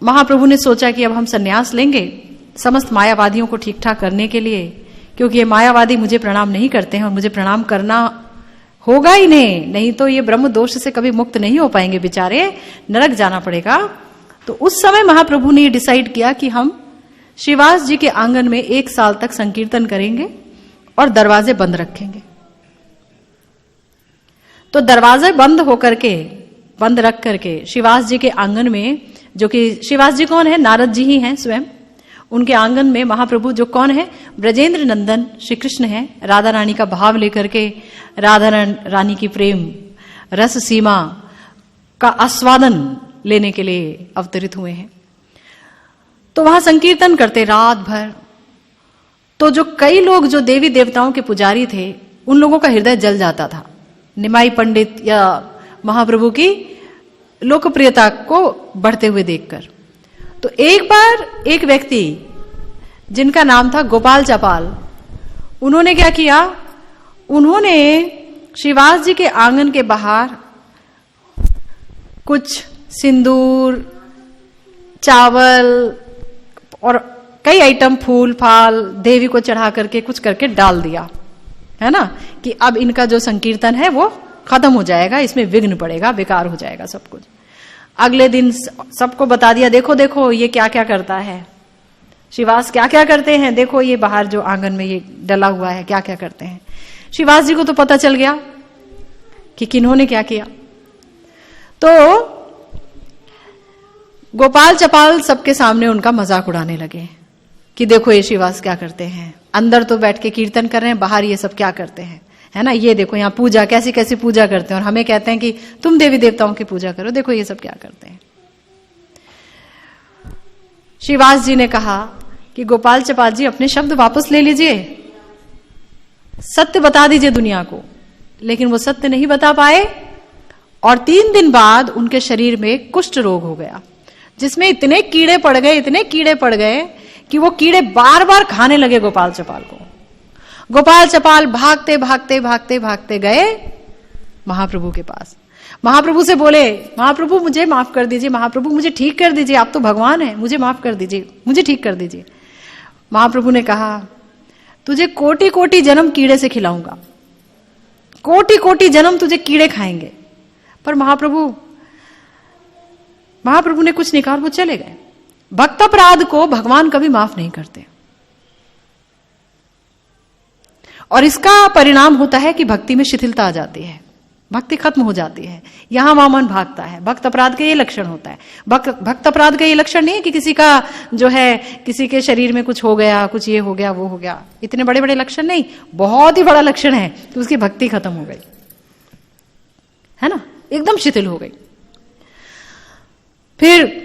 महाप्रभु ने सोचा कि अब हम सन्यास लेंगे समस्त मायावादियों को ठीक ठाक करने के लिए, क्योंकि ये मायावादी मुझे प्रणाम नहीं करते हैं और मुझे प्रणाम करना होगा ही नहीं तो ये ब्रह्म दोष से कभी मुक्त नहीं हो पाएंगे बेचारे, नरक जाना पड़ेगा। तो उस समय महाप्रभु ने डिसाइड किया कि हम श्रीवास जी के आंगन में 1 साल तक संकीर्तन करेंगे और दरवाजे बंद रखेंगे। तो दरवाजे बंद रख करके श्रीवास जी के आंगन में, जो कि श्रीवास जी कौन है, नारद जी ही हैं स्वयं, उनके आंगन में महाप्रभु जो कौन है, ब्रजेंद्र नंदन श्री कृष्ण है, राधा रानी का भाव लेकर के राधा रानी की प्रेम रस सीमा का आस्वादन लेने के लिए अवतरित हुए हैं। तो वहां संकीर्तन करते रात भर। तो जो कई लोग जो देवी देवताओं के पुजारी थे, उन लोगों का हृदय जल जाता था। निमाई पंडित या महाप्रभु की लोकप्रियता को बढ़ते हुए देखकर। तो एक बार एक व्यक्ति जिनका नाम था गोपाल चपाल, उन्होंने क्या किया, उन्होंने श्रीवास जी के आंगन के बाहर कुछ सिंदूर, चावल और कई आइटम, फूल फाल देवी को चढ़ा करके कुछ करके डाल दिया, है ना, कि अब इनका जो संकीर्तन है वो खत्म हो जाएगा, इसमें विघ्न पड़ेगा, बेकार हो जाएगा सब कुछ। अगले दिन सबको बता दिया, देखो देखो ये क्या क्या करता है, श्रीवास क्या क्या करते हैं, देखो ये बाहर जो आंगन में ये डला हुआ है क्या क्या करते हैं। श्रीवास जी को तो पता चल गया कि किन्होंने क्या किया। तो गोपाल चपाल सबके सामने उनका मजाक उड़ाने लगे कि देखो ये श्रीवास क्या करते हैं, अंदर तो बैठ के कीर्तन कर रहे हैं, बाहर ये सब क्या करते हैं, है ना, ये देखो यहाँ पूजा कैसी कैसी पूजा करते हैं और हमें कहते हैं कि तुम देवी देवताओं की पूजा करो, देखो ये सब क्या करते हैं। श्रीवास जी ने कहा कि गोपाल चपाल जी अपने शब्द वापस ले लीजिए, सत्य बता दीजिए दुनिया को। लेकिन वो सत्य नहीं बता पाए और 3 दिन बाद उनके शरीर में कुष्ठ रोग हो गया, जिसमें इतने कीड़े पड़ गए, इतने कीड़े पड़ गए कि वो कीड़े बार बार खाने लगे गोपाल चपाल को। गोपाल चपाल भागते भागते भागते भागते गए महाप्रभु के पास, महाप्रभु से बोले, महाप्रभु मुझे माफ कर दीजिए, महाप्रभु मुझे ठीक कर दीजिए, आप तो भगवान हैं, मुझे माफ कर दीजिए, मुझे ठीक कर दीजिए। महाप्रभु ने कहा, तुझे कोटि कोटि जन्म कीड़े से खिलाऊंगा, कोटि कोटि जन्म तुझे कीड़े खाएंगे। पर महाप्रभु ने कुछ नहीं कहा और वो चले गए। भक्त अपराध को भगवान कभी माफ नहीं करते और इसका परिणाम होता है कि भक्ति में शिथिलता आ जाती है, भक्ति खत्म हो जाती है, यहां वहां मन भागता है। भक्त अपराध का ये लक्षण होता है। भक्त अपराध का ये लक्षण नहीं है कि किसी का जो है, किसी के शरीर में कुछ हो गया, कुछ ये हो गया वो हो गया, इतने बड़े बड़े लक्षण नहीं, बहुत ही बड़ा लक्षण है कि उसकी भक्ति खत्म हो गई, है ना, एकदम शिथिल हो गई। फिर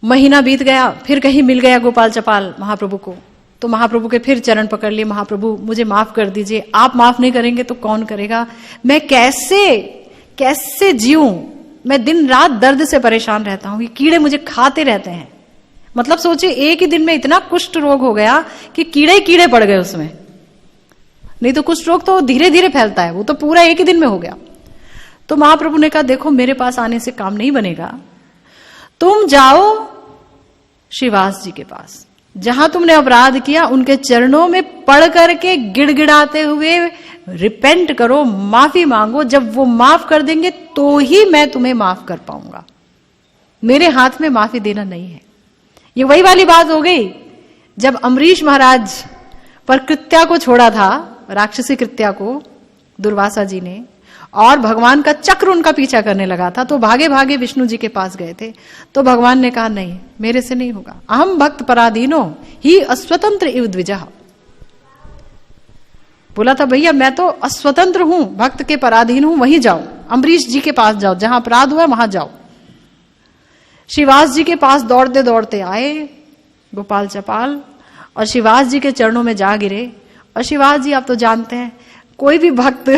महीना बीत गया, फिर कहीं मिल गया गोपाल चपाल महाप्रभु को, तो महाप्रभु के फिर चरण पकड़ लिए, महाप्रभु मुझे माफ कर दीजिए, आप माफ नहीं करेंगे तो कौन करेगा, मैं कैसे जीऊं, मैं दिन रात दर्द से परेशान रहता हूं, ये कीड़े मुझे खाते रहते हैं। मतलब सोचिए, एक ही दिन में इतना कुष्ठ रोग हो गया कि कीड़े कीड़े पड़ गए उसमें, नहीं तो कुष्ठ रोग तो धीरे धीरे फैलता है, वो तो पूरा एक ही दिन में हो गया। तो महाप्रभु ने कहा, देखो मेरे पास आने से काम नहीं बनेगा, तुम जाओ श्रीवास जी के पास, जहां तुमने अपराध किया उनके चरणों में पड़ करके गिड़गिड़ाते हुए रिपेंट करो, माफी मांगो, जब वो माफ कर देंगे तो ही मैं तुम्हें माफ कर पाऊंगा, मेरे हाथ में माफी देना नहीं है। ये वही वाली बात हो गई जब अम्बरीश महाराज पर कृत्या को छोड़ा था, राक्षसी कृत्या को दुर्वासा जी ने, और भगवान का चक्र उनका पीछा करने लगा था, तो भागे भागे विष्णु जी के पास गए थे। तो भगवान ने कहा, नहीं मेरे से नहीं होगा, अहम भक्त पराधीनो ही अस्वतंत्र इव द्विजः। बोला था, भैया मैं तो अस्वतंत्र हूं, भक्त के पराधीन हूं, वहीं जाओ, अम्बरीश जी के पास जाओ, जहां अपराध हुआ वहां जाओ। श्रीवास जी के पास दौड़ते दौड़ते आए गोपाल चपाल और श्रीवास जी के चरणों में जा गिरे। और श्रीवास जी, आप तो जानते हैं, कोई भी भक्त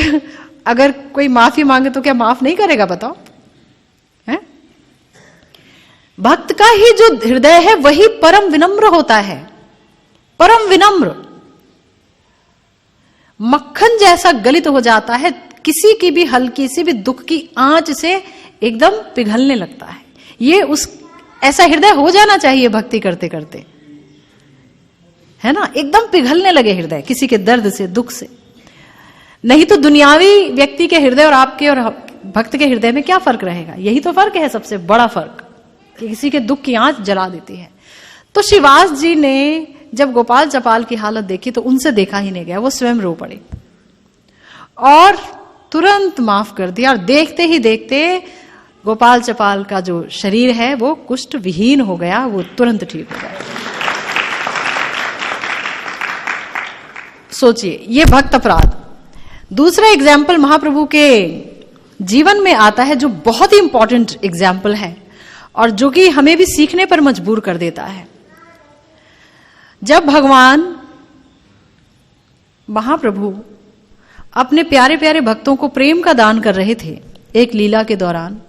अगर कोई माफी मांगे तो क्या माफ नहीं करेगा, बताओ, है? भक्त का ही जो हृदय है वही परम विनम्र होता है, परम विनम्र, मक्खन जैसा गलित हो जाता है, किसी की भी हल्की सी भी दुख की आंच से एकदम पिघलने लगता है। ये ऐसा हृदय हो जाना चाहिए भक्ति करते करते, है ना, एकदम पिघलने लगे हृदय किसी के दर्द से, दुख से। नहीं तो दुनियावी व्यक्ति के हृदय और आपके और भक्त के हृदय में क्या फर्क रहेगा? यही तो फर्क है, सबसे बड़ा फर्क, कि किसी के दुख की आंच जला देती है। तो श्रीवास जी ने जब गोपाल चपाल की हालत देखी तो उनसे देखा ही नहीं गया, वो स्वयं रो पड़े और तुरंत माफ कर दिया। और देखते ही देखते गोपाल चपाल का जो शरीर है वो कुष्ठ विहीन हो गया, वो तुरंत ठीक हो गया। सोचिए, ये भक्त अपराध। दूसरा एग्जाम्पल महाप्रभु के जीवन में आता है जो बहुत ही इंपॉर्टेंट एग्जाम्पल है और जो कि हमें भी सीखने पर मजबूर कर देता है। जब भगवान महाप्रभु अपने प्यारे प्यारे भक्तों को प्रेम का दान कर रहे थे एक लीला के दौरान।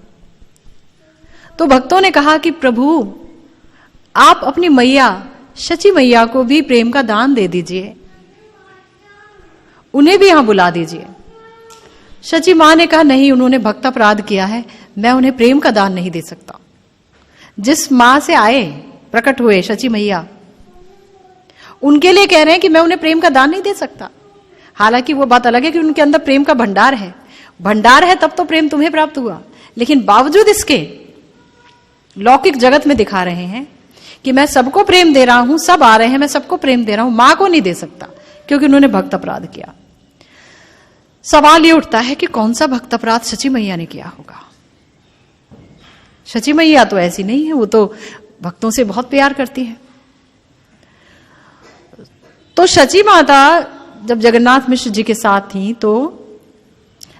तो भक्तों ने कहा कि प्रभु आप अपनी मैया शची मैया को भी प्रेम का दान दे दीजिए, उन्हें भी यहां बुला दीजिए। शची मां ने कहा नहीं, उन्होंने भक्त अपराध किया है, मैं उन्हें प्रेम का दान नहीं दे सकता। जिस मां से आए प्रकट हुए शची मैया, उनके लिए कह रहे हैं कि मैं उन्हें प्रेम का दान नहीं दे सकता। हालांकि वो बात अलग है कि उनके अंदर प्रेम का भंडार है, भंडार है तब तो प्रेम तुम्हें प्राप्त हुआ, लेकिन बावजूद इसके लौकिक जगत में दिखा रहे हैं कि मैं सबको प्रेम दे रहा हूं, सब आ रहे हैं, मैं सबको प्रेम दे रहा हूं, मां को नहीं दे सकता क्योंकि उन्होंने भक्त अपराध किया। सवाल ये उठता है कि कौन सा भक्त अपराध शची मैया ने किया होगा। शची मैया तो ऐसी नहीं है, वो तो भक्तों से बहुत प्यार करती है। तो शची माता जब जगन्नाथ मिश्र जी के साथ थी तो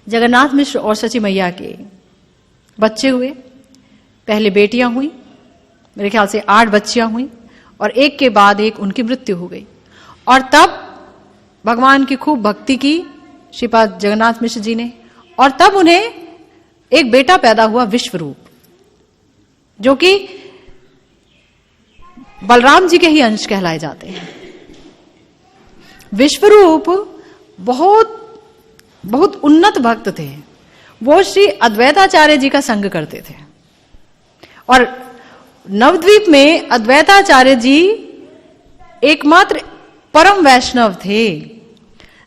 जगन्नाथ मिश्र और शची मैया के बच्चे हुए। पहले बेटियां हुई, मेरे ख्याल से 8 बच्चियां हुई, और एक के बाद एक उनकी मृत्यु हो गई। और तब भगवान की खूब भक्ति की श्रीपाद जगन्नाथ मिश्र जी ने, और तब उन्हें एक बेटा पैदा हुआ विश्वरूप, जो कि बलराम जी के ही अंश कहलाए जाते हैं। विश्वरूप बहुत बहुत उन्नत भक्त थे। वो श्री अद्वैताचार्य जी का संग करते थे, और नवद्वीप में अद्वैताचार्य जी एकमात्र परम वैष्णव थे।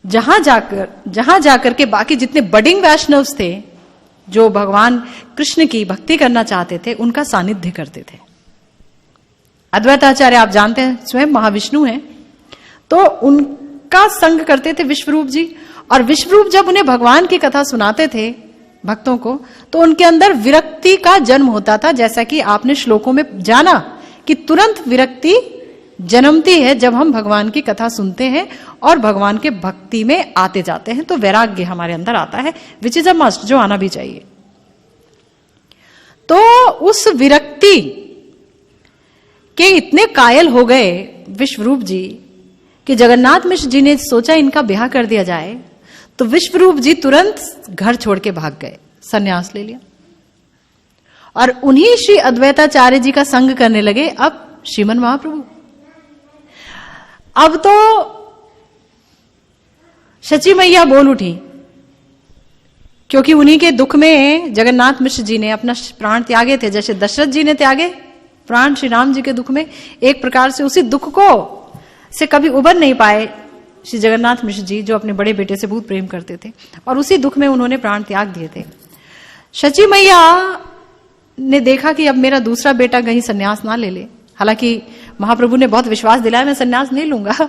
जहां जाकर के बाकी जितने बडिंग वैष्णव्स थे जो भगवान कृष्ण की भक्ति करना चाहते थे, उनका सानिध्य करते थे। अद्वैताचार्य आप जानते हैं स्वयं महाविष्णु हैं, तो उनका संग करते थे विश्वरूप जी। और विश्वरूप जब उन्हें भगवान की कथा सुनाते थे भक्तों को, तो उनके अंदर विरक्ति का जन्म होता था। जैसा कि आपने श्लोकों में जाना कि तुरंत विरक्ति जन्मती है जब हम भगवान की कथा सुनते हैं और भगवान के भक्ति में आते जाते हैं, तो वैराग्य हमारे अंदर आता है, विच इज अ मस्ट, जो आना भी चाहिए। तो उस विरक्ति के इतने कायल हो गए विश्वरूप जी कि जगन्नाथ मिश्र जी ने सोचा इनका ब्याह कर दिया जाए। तो विश्वरूप जी तुरंत घर छोड़ के भाग गए, सन्यास ले लिया, और उन्हीं श्री अद्वैताचार्य जी का संग करने लगे अब श्रीमन महाप्रभु। अब तो शची मैया बोल उठी, क्योंकि उन्हीं के दुख में जगन्नाथ मिश्र जी ने अपना प्राण त्यागे थे। जैसे दशरथ जी ने त्यागे प्राण श्री राम जी के दुख में, एक प्रकार से उसी दुख को से कभी उबर नहीं पाए श्री जगन्नाथ मिश्र जी, जो अपने बड़े बेटे से बहुत प्रेम करते थे, और उसी दुख में उन्होंने प्राण त्याग दिए थे। शची मैया ने देखा कि अब मेरा दूसरा बेटा कहीं सन्यास ना ले ले। हालांकि महाप्रभु ने बहुत विश्वास दिलाया मैं सन्यास नहीं लूंगा।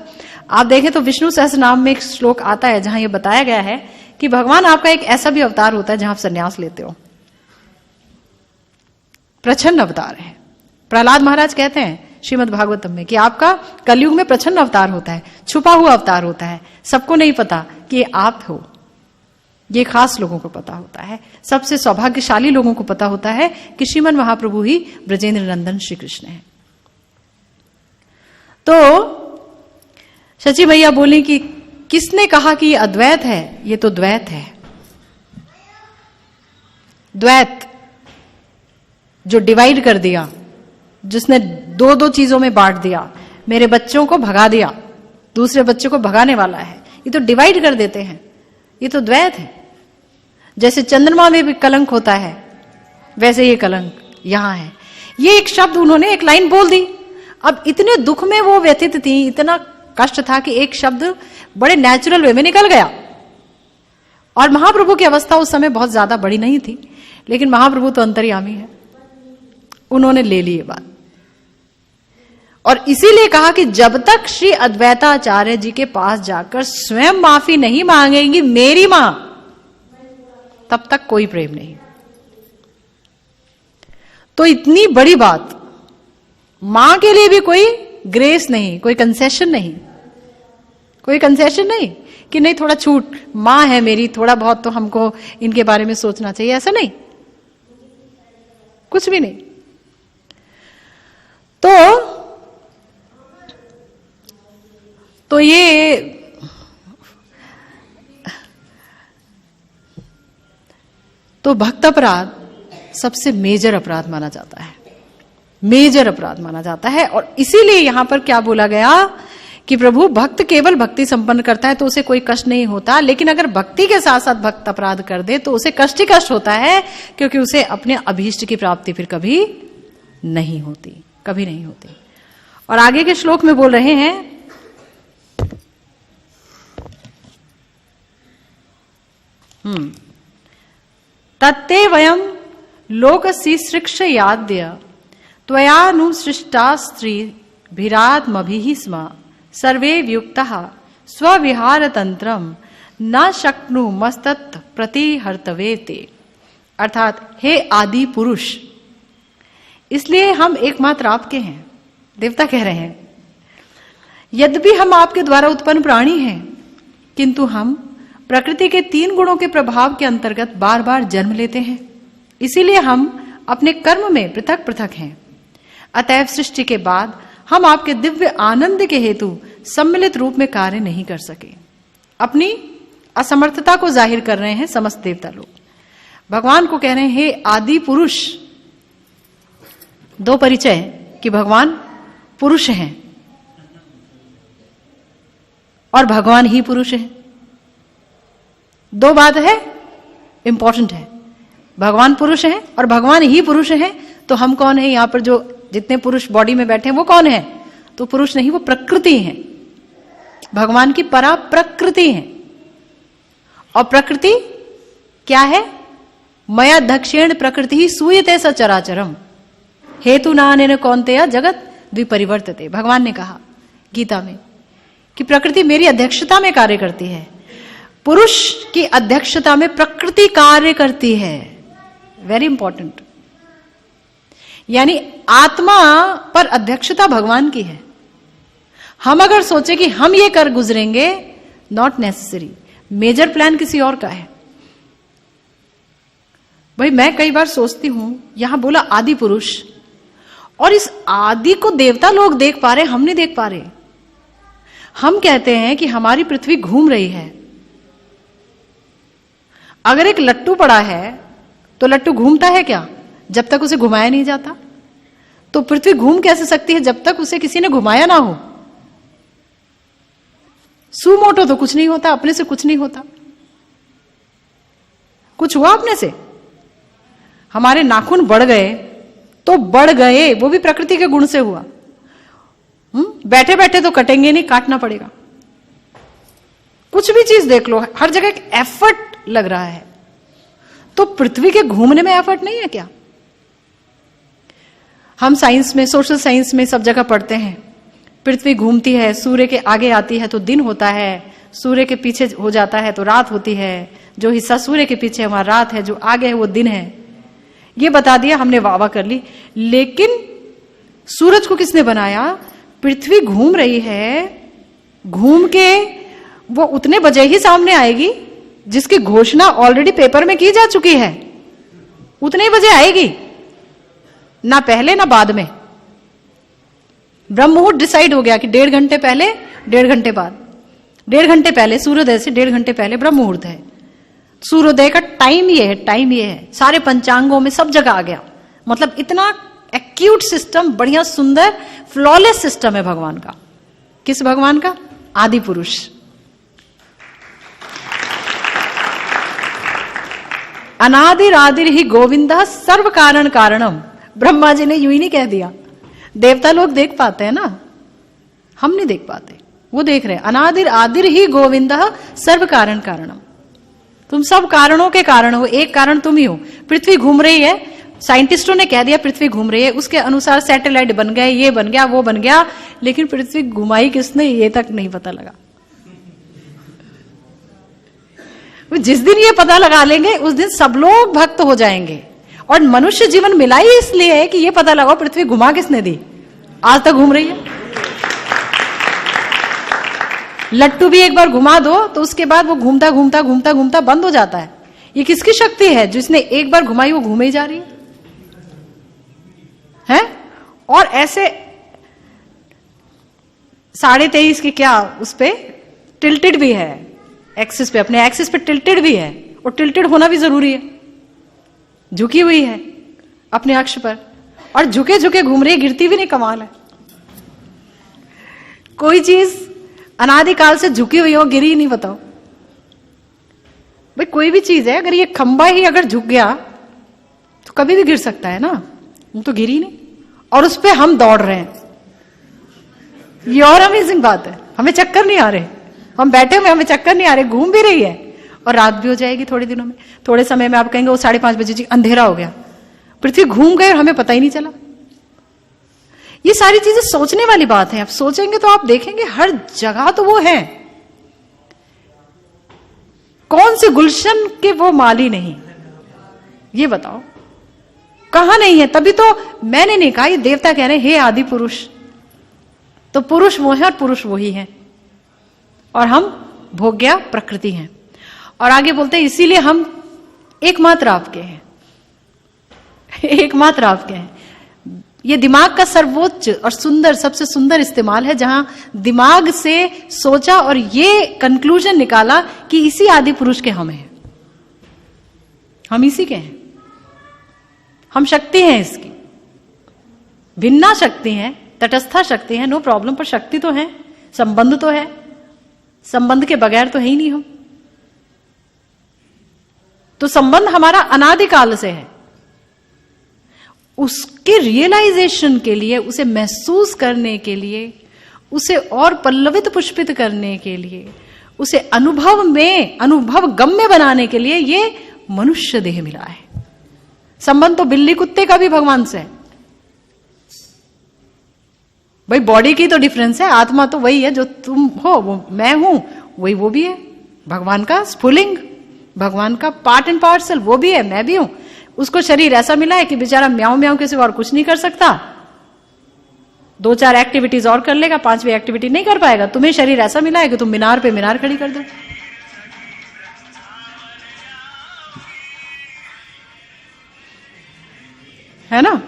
आप देखें तो विष्णु सहस्त्रनाम में एक श्लोक आता है जहां यह बताया गया है कि भगवान आपका एक ऐसा भी अवतार होता है जहां आप सन्यास लेते हो। प्रच्छन्न अवतार है। प्रहलाद महाराज कहते हैं श्रीमद् भागवतम में कि आपका कलयुग में प्रच्छन्न अवतार होता है, छुपा हुआ अवतार होता है, सबको नहीं पता कि ये आप हो, ये खास लोगों को पता होता है। सबसे सौभाग्यशाली लोगों को पता होता है कि श्रीमन महाप्रभु ही ब्रजेंद्र नंदन श्री कृष्ण है। तो शची मैया बोली कि किसने कहा कि ये अद्वैत है, ये तो द्वैत है। द्वैत जो डिवाइड कर दिया, जिसने दो दो चीजों में बांट दिया, मेरे बच्चों को भगा दिया, दूसरे बच्चे को भगाने वाला है, ये तो डिवाइड कर देते हैं, ये तो द्वैत है। जैसे चंद्रमा में भी कलंक होता है, वैसे ये कलंक यहां है। ये एक शब्द उन्होंने एक लाइन बोल दी। अब इतने दुख में वो व्यथित थी, इतना कष्ट था कि एक शब्द बड़े नेचुरल वे में निकल गया। और महाप्रभु की अवस्था उस समय बहुत ज्यादा बड़ी नहीं थी, लेकिन महाप्रभु तो अंतर्यामी है, उन्होंने ले ली ये बात। और इसीलिए कहा कि जब तक श्री अद्वैताचार्य जी के पास जाकर स्वयं माफी नहीं मांगेंगी मेरी मां, तब तक कोई प्रेम नहीं। तो इतनी बड़ी बात, मां के लिए भी कोई ग्रेस नहीं, कोई कंसेशन नहीं, कोई कंसेशन नहीं कि नहीं थोड़ा छूट, मां है मेरी, थोड़ा बहुत तो हमको इनके बारे में सोचना चाहिए, ऐसा नहीं, कुछ भी नहीं। तो ये तो भक्त अपराध सबसे मेजर अपराध माना जाता है, मेजर अपराध माना जाता है। और इसीलिए यहां पर क्या बोला गया कि प्रभु भक्त केवल भक्ति संपन्न करता है तो उसे कोई कष्ट नहीं होता, लेकिन अगर भक्ति के साथ साथ भक्त अपराध कर दे तो उसे कष्ट ही कष्ट होता है, क्योंकि उसे अपने अभीष्ट की प्राप्ति फिर कभी नहीं होती, कभी नहीं होती। और आगे के श्लोक में बोल रहे हैं, तत्ते वयम लोक शिश्रिक्षयाद्य त्वयानुसृष्टा स्त्री भिरात्मभिः स्म सर्वे वियुक्तः स्वविहार तंत्रम न शक्नुमस्तत् प्रतिहर्तवे ते। अर्थात हे आदि पुरुष, इसलिए हम एकमात्र आपके हैं। देवता कह रहे हैं, यद्यपि हम आपके द्वारा उत्पन्न प्राणी हैं, किंतु हम प्रकृति के 3 गुणों के प्रभाव के अंतर्गत बार बार जन्म लेते हैं, इसीलिए हम अपने कर्म में पृथक पृथक हैं। अतएव सृष्टि के बाद हम आपके दिव्य आनंद के हेतु सम्मिलित रूप में कार्य नहीं कर सके। अपनी असमर्थता को जाहिर कर रहे हैं समस्त देवता लोग। भगवान को कह रहे हैं, हे आदि पुरुष। 2 परिचय कि भगवान पुरुष हैं और भगवान ही पुरुष है। 2 बात है, इंपॉर्टेंट है। भगवान पुरुष हैं और भगवान ही पुरुष हैं। तो हम कौन है? यहां पर जो जितने पुरुष बॉडी में बैठे हैं वो कौन है? तो पुरुष नहीं, वो प्रकृति है। भगवान की परा प्रकृति है। और प्रकृति क्या है? मया दक्षिण प्रकृति ही सूयते सचराचरम हेतु नानेन कौन्तेय जगत द्विपरिवर्तते। भगवान ने कहा गीता में कि प्रकृति मेरी अध्यक्षता में कार्य करती है। पुरुष की अध्यक्षता में प्रकृति कार्य करती है। Very important. यानी आत्मा पर अध्यक्षता भगवान की है। हम अगर सोचे कि हम ये कर गुजरेंगे, नॉट नेसेसरी। मेजर प्लान किसी और का है। भाई मैं कई बार सोचती हूं, यहां बोला आदि पुरुष, और इस आदि को देवता लोग देख पा रहे, हम नहीं देख पा रहे। हम कहते हैं कि हमारी पृथ्वी घूम रही है। अगर एक लट्टू पड़ा है तो लट्टू घूमता है क्या? जब तक उसे घुमाया नहीं जाता। तो पृथ्वी घूम कैसे सकती है जब तक उसे किसी ने घुमाया ना हो? सुमोटो तो कुछ नहीं होता, अपने से कुछ नहीं होता। कुछ हुआ अपने से? हमारे नाखून बढ़ गए तो बढ़ गए, वो भी प्रकृति के गुण से हुआ। बैठे बैठे तो कटेंगे नहीं, काटना पड़ेगा। कुछ भी चीज देख लो, हर जगह एक एफर्ट लग रहा है। तो पृथ्वी के घूमने में एफर्ट नहीं है क्या? हम साइंस में, सोशल साइंस में सब जगह पढ़ते हैं, पृथ्वी घूमती है, सूर्य के आगे आती है तो दिन होता है, सूर्य के पीछे हो जाता है तो रात होती है। जो हिस्सा सूर्य के पीछे हमारा रात है, जो आगे है वो दिन है। ये बता दिया, हमने वाह वाह कर ली। लेकिन सूरज को किसने बनाया? पृथ्वी घूम रही है, घूम के वो उतने बजे ही सामने आएगी जिसकी घोषणा ऑलरेडी पेपर में की जा चुकी है। उतने बजे आएगी, ना पहले ना बाद में। ब्रह्म मुहूर्त डिसाइड हो गया कि 1.5 घंटे पहले, 1.5 घंटे बाद, 1.5 घंटे पहले सूर्योदय से 1.5 घंटे पहले ब्रह्म मुहूर्त है। सूर्योदय का टाइम ये है, टाइम ये है। सारे पंचांगों में सब जगह आ गया। मतलब इतना एक्यूट सिस्टम, बढ़िया सुंदर फ्लॉलेस सिस्टम है भगवान का। किस भगवान का? आदि पुरुष। अनादिरादिर ही गोविंदा सर्व कारण कारणम। ब्रह्मा जी ने यूं ही नहीं कह दिया। देवता लोग देख पाते हैं ना, हम नहीं देख पाते, वो देख रहे हैं। अनादिर आदिर ही गोविंदा सर्व कारण कारणम। तुम सब कारणों के कारण हो, एक कारण तुम ही हो। पृथ्वी घूम रही है, साइंटिस्टों ने कह दिया पृथ्वी घूम रही है, उसके अनुसार सैटेलाइट बन गए, ये बन गया, वो बन गया, लेकिन पृथ्वी घुमाई किसने ये तक नहीं पता लगा। जिस दिन ये पता लगा लेंगे उस दिन सब लोग भक्त हो जाएंगे। और मनुष्य जीवन मिला ही इसलिए है कि ये पता लगाओ पृथ्वी घुमा किसने दी। आज तक घूम रही है। लट्टू भी एक बार घुमा दो तो उसके बाद वो घूमता घूमता घूमता घूमता बंद हो जाता है। ये किसकी शक्ति है? जिसने एक बार घुमाई वो घूमे ही जा रही है? और ऐसे 23.5 की क्या उस पे टिल्टेड भी है, एक्सिस पे, अपने एक्सिस पे टिल्टेड भी है, और टिल्टेड होना भी जरूरी है। झुकी हुई है अपने अक्ष पर, और झुके झुके घूम रही, गिरती भी नहीं। कमाल है, कोई चीज अनादिकाल से झुकी हुई हो, गिरी नहीं। बताओ भाई, कोई भी चीज है, अगर ये खंबा ही अगर झुक गया तो कभी भी गिर सकता है ना, वो तो गिरी नहीं, और उस पे हम दौड़ रहे हैं। ये और अमेजिंग बात है, हमें चक्कर नहीं आ रहे, हम बैठे हुए, हमें चक्कर नहीं आ रहे, घूम भी रही है, और रात भी हो जाएगी थोड़े दिनों में। थोड़े समय में आप कहेंगे वो 5:30 बजे जी अंधेरा हो गया, पृथ्वी घूम गई और हमें पता ही नहीं चला। ये सारी चीजें सोचने वाली बात है। आप सोचेंगे तो आप देखेंगे हर जगह तो वो है। कौन से गुलशन के वो माली नहीं, ये बताओ कहां नहीं है? तभी तो मैंने नहीं कहा, ये देवता कह रहे हैं हे आदि पुरुष। तो पुरुष वो है और पुरुष वही है, और हम भोग्या प्रकृति हैं। और आगे बोलते हैं इसीलिए हम एकमात्र आपके हैं, एकमात्र आपके हैं। ये दिमाग का सर्वोच्च और सुंदर, सबसे सुंदर इस्तेमाल है, जहां दिमाग से सोचा और ये कंक्लूजन निकाला कि इसी आदि पुरुष के हम हैं, हम इसी के हैं, हम शक्ति हैं इसकी, भिन्ना शक्ति है, तटस्था शक्ति है, नो प्रॉब्लम, पर शक्ति तो है, संबंध तो है, संबंध के बगैर तो है ही नहीं हम। तो संबंध हमारा अनादिकाल से है। उसके रियलाइजेशन के लिए, उसे महसूस करने के लिए, उसे और पल्लवित पुष्पित करने के लिए, उसे अनुभव में, अनुभव गम्य बनाने के लिए ये मनुष्य देह मिला है। संबंध तो बिल्ली कुत्ते का भी भगवान से है भाई। बॉडी की तो डिफरेंस है, आत्मा तो वही है, जो तुम हो वो मैं हूं, वही वो भी है। भगवान का स्फुलिंग, भगवान का पार्ट एंड पार्सल वो भी है, मैं भी हूं। उसको शरीर ऐसा मिला है कि बेचारा म्याऊं म्याऊं के सिवा और कुछ नहीं कर सकता। 2-4 एक्टिविटीज और कर लेगा, 5वीं एक्टिविटी नहीं कर पाएगा। तुम्हें शरीर ऐसा मिला है कि तुम मीनार पे मीनार खड़ी कर दो। है ना?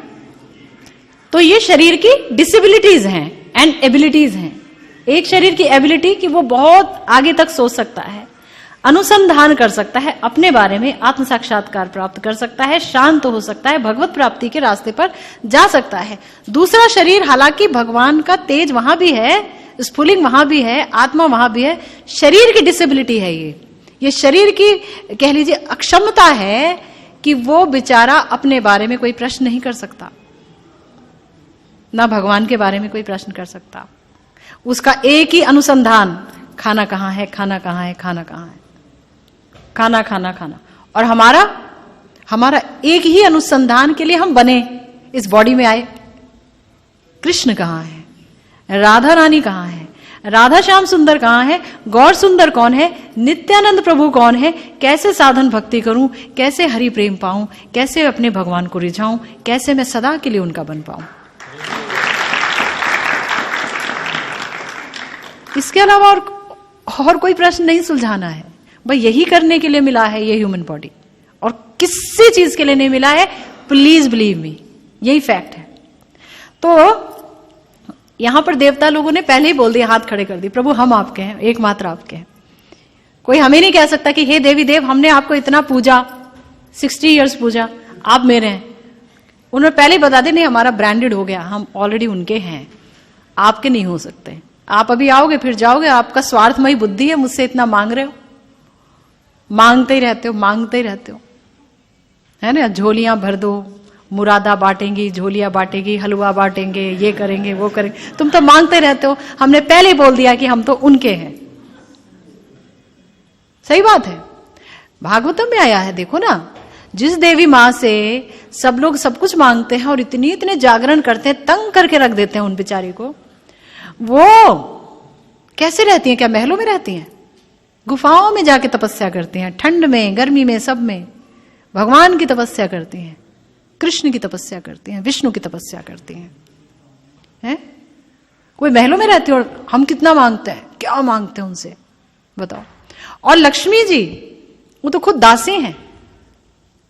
तो ये शरीर की डिसेबिलिटीज हैं एंड एबिलिटीज हैं। एक शरीर की एबिलिटी कि वो बहुत आगे तक सोच सकता है, अनुसंधान कर सकता है, अपने बारे में आत्म साक्षात्कार प्राप्त कर सकता है, शांत हो सकता है, भगवत प्राप्ति के रास्ते पर जा सकता है। दूसरा शरीर, हालांकि भगवान का तेज वहां भी है, स्फुलिंग वहां भी है, आत्मा वहां भी है, शरीर की डिसेबिलिटी है। ये शरीर की कह लीजिए अक्षमता है कि वो बेचारा अपने बारे में कोई प्रश्न नहीं कर सकता, ना भगवान के बारे में कोई प्रश्न कर सकता। उसका एक ही अनुसंधान, खाना कहां है, खाना कहां है, खाना कहां है, खाना खाना खाना। और हमारा एक ही अनुसंधान के लिए हम बने, इस बॉडी में आए। कृष्ण कहां है, राधा रानी कहां है, राधा श्याम सुंदर कहां है, गौर सुंदर कौन है, नित्यानंद प्रभु कौन है, कैसे साधन भक्ति करूं, कैसे हरि प्रेम पाऊं, कैसे अपने भगवान को रिझाऊं, कैसे मैं सदा के लिए उनका बन पाऊं। इसके अलावा और कोई प्रश्न नहीं सुलझाना है भाई। यही करने के लिए मिला है ये ह्यूमन बॉडी, और किसी चीज के लिए नहीं मिला है। प्लीज बिलीव मी, यही फैक्ट है। तो यहां पर देवता लोगों ने पहले ही बोल दिया, हाथ खड़े कर दिए, प्रभु हम आपके हैं, एकमात्र आपके हैं। कोई हमें नहीं कह सकता कि हे देवी देव, हमने आपको इतना पूजा, 60 इयर्स पूजा, आप मेरे हैं। उन्होंने पहले ही बता दिया, नहीं हमारा ब्रांडेड हो गया, हम ऑलरेडी उनके हैं, आपके नहीं हो सकते। आप अभी आओगे फिर जाओगे, आपका स्वार्थमयी बुद्धि है, मुझसे इतना मांग रहे हो, मांगते ही रहते हो, मांगते ही रहते हो, है ना? झोलियां भर दो, मुरादा बांटेंगी, झोलियां बांटेगी, हलवा बांटेंगे, ये करेंगे वो करेंगे, तुम तो मांगते रहते हो। हमने पहले ही बोल दिया कि हम तो उनके हैं। सही बात है, भागवतम में आया है, देखो ना, जिस देवी मां से सब लोग सब कुछ मांगते हैं और इतने जागरण करते हैं, तंग करके रख देते हैं उन बेचारी को, वो कैसे रहती हैं? क्या महलों में रहती हैं? गुफाओं में जाके तपस्या करती हैं, ठंड में, गर्मी में, सब में भगवान की तपस्या करती हैं, कृष्ण की तपस्या करती हैं, विष्णु की तपस्या करती हैं। कोई महलों में रहती है और हम कितना मांगते हैं, क्या मांगते हैं उनसे, बताओ। और लक्ष्मी जी, वो तो खुद दासी हैं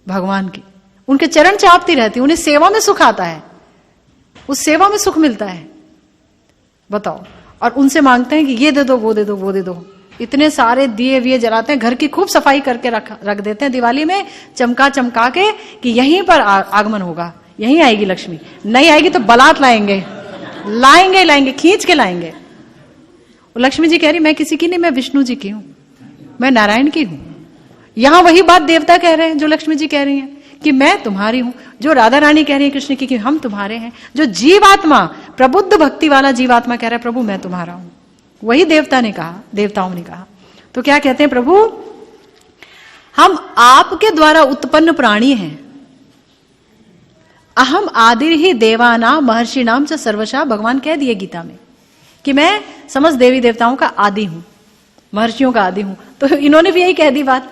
भगवान की, उनके चरण चापती रहती, उन्हें सेवा में सुख आता है, उस सेवा में सुख मिलता है, बताओ। और उनसे मांगते हैं कि ये दे दो, वो दे दो, वो दे दो, इतने सारे दिए विए जलाते हैं, घर की खूब सफाई करके रख देते हैं दिवाली में, चमका चमका के कि यहीं पर आगमन होगा, यहीं आएगी लक्ष्मी। नहीं आएगी तो बारात लाएंगे, खींच के लाएंगे। लक्ष्मी जी कह रही मैं किसी की नहीं, मैं विष्णु जी की हूं, मैं नारायण की हूं। यहां वही बात देवता कह रहे हैं जो लक्ष्मी जी कह रही हैं कि मैं तुम्हारी हूं, जो राधा रानी कह रही है कृष्ण की कि हम तुम्हारे हैं, जो जीवात्मा प्रबुद्ध भक्ति वाला जीवात्मा कह रहा है प्रभु मैं तुम्हारा हूं, वही देवताओं ने कहा। तो क्या कहते हैं प्रभु, हम आपके द्वारा उत्पन्न प्राणी हैं। अहम आदिर ही देवानाम महर्षि नाम च सर्वशा, भगवान कह दिए गीता में कि मैं समस्त देवी देवताओं का आदि हूं, महर्षियों का आदि हूं। तो इन्होंने भी यही कह दी बात,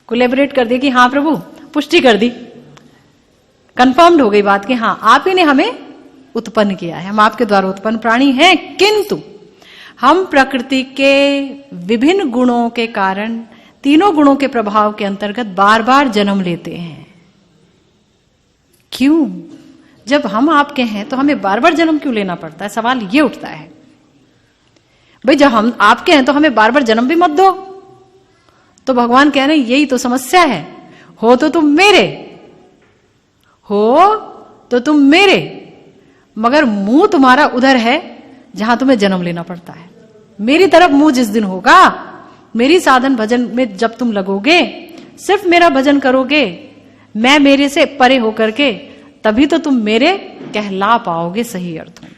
कोलैबोरेट कर दिया कि हाँ प्रभु, पुष्टि कर दी, कंफर्म्ड हो गई बात कि हाँ आप ही ने हमें उत्पन्न किया है, हम आपके द्वारा उत्पन्न प्राणी हैं। किंतु हम प्रकृति के विभिन्न गुणों के कारण, तीनों गुणों के प्रभाव के अंतर्गत बार बार जन्म लेते हैं। क्यों? जब हम आपके हैं तो हमें बार बार जन्म क्यों लेना पड़ता है? सवाल ये उठता है भाई, जब हम आपके हैं तो हमें बार बार जन्म भी मत दो। तो भगवान कह रहे हैं यही तो समस्या है, हो तो तुम मेरे, मगर मुंह तुम्हारा उधर है जहां तुम्हें जन्म लेना पड़ता है। मेरी तरफ मुंह जिस दिन होगा, मेरी साधन भजन में जब तुम लगोगे, सिर्फ मेरा भजन करोगे, मैं मेरे से परे होकर के, तभी तो तुम मेरे कहला पाओगे सही अर्थ में।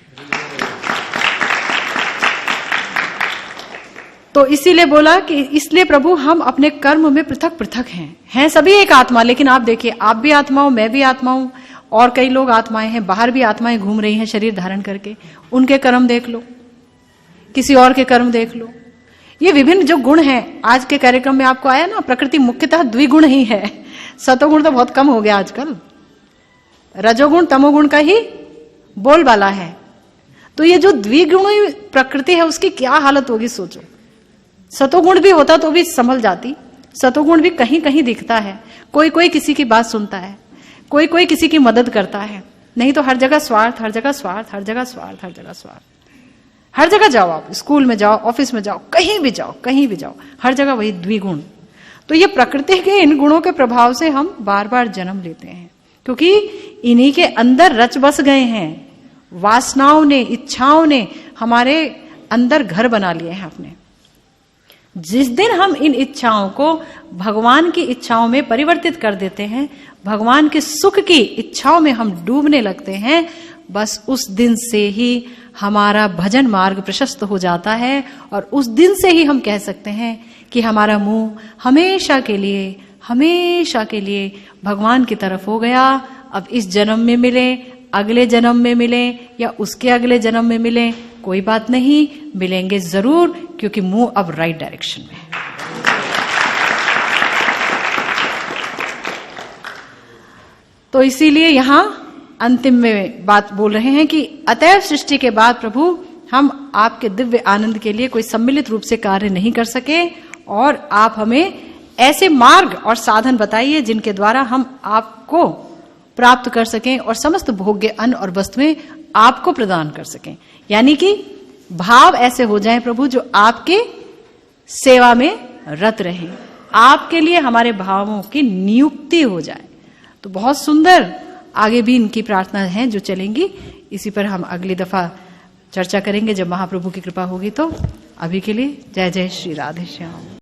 तो इसीलिए बोला कि इसलिए प्रभु हम अपने कर्म में पृथक पृथक हैं सभी एक आत्मा। लेकिन आप देखिए, आप भी आत्मा हो, मैं भी आत्मा हूं, और कई लोग आत्माएं हैं, बाहर भी आत्माएं घूम रही हैं शरीर धारण करके, उनके कर्म देख लो, किसी और के कर्म देख लो। ये विभिन्न जो गुण हैं, आज के कार्यक्रम में आपको आया ना, प्रकृति मुख्यतः द्विगुण ही है, सतोगुण तो बहुत कम हो गया आजकल, रजोगुण तमोगुण का ही बोलबाला है। तो ये जो द्विगुणी प्रकृति है उसकी क्या हालत होगी सोचो। सतोगुण भी होता तो भी संभल जाती, सतोगुण भी कहीं कहीं दिखता है, कोई कोई किसी की बात सुनता है, कोई कोई किसी की मदद करता है, नहीं तो हर जगह स्वार्थ, हर जगह स्वार्थ, हर जगह स्वार्थ, हर जगह स्वार्थ। हर जगह जाओ आप, स्कूल में जाओ, ऑफिस में जाओ, कहीं भी जाओ, हर जगह वही द्विगुण। तो ये प्रकृति के इन गुणों के प्रभाव से हम बार बार जन्म लेते हैं, क्योंकि इन्हीं के अंदर रच बस गए हैं। वासनाओं ने, इच्छाओं ने हमारे अंदर घर बना लिए हैं अपने। जिस दिन हम इन इच्छाओं को भगवान की इच्छाओं में परिवर्तित कर देते हैं, भगवान के सुख की इच्छाओं में हम डूबने लगते हैं, बस उस दिन से ही हमारा भजन मार्ग प्रशस्त हो जाता है, और उस दिन से ही हम कह सकते हैं कि हमारा मुंह हमेशा के लिए भगवान की तरफ हो गया। अब इस जन्म में मिले, अगले जन्म में मिले, या उसके अगले जन्म में मिले, कोई बात नहीं, मिलेंगे जरूर, क्योंकि मुंह अब राइट डायरेक्शन में है। तो इसीलिए यहां अंतिम में बात बोल रहे हैं कि अतएव सृष्टि के बाद प्रभु हम आपके दिव्य आनंद के लिए कोई सम्मिलित रूप से कार्य नहीं कर सके, और आप हमें ऐसे मार्ग और साधन बताइए जिनके द्वारा हम आपको प्राप्त कर सकें और समस्त भोग्य अन्न और वस्तुएं आपको प्रदान कर सकें। यानी कि भाव ऐसे हो जाएं प्रभु जो आपके सेवा में रत रहें, आपके लिए हमारे भावों की नियुक्ति हो जाए। तो बहुत सुंदर आगे भी इनकी प्रार्थना है जो चलेंगी, इसी पर हम अगली दफा चर्चा करेंगे जब महाप्रभु की कृपा होगी। तो अभी के लिए जय जय श्री राधे श्याम।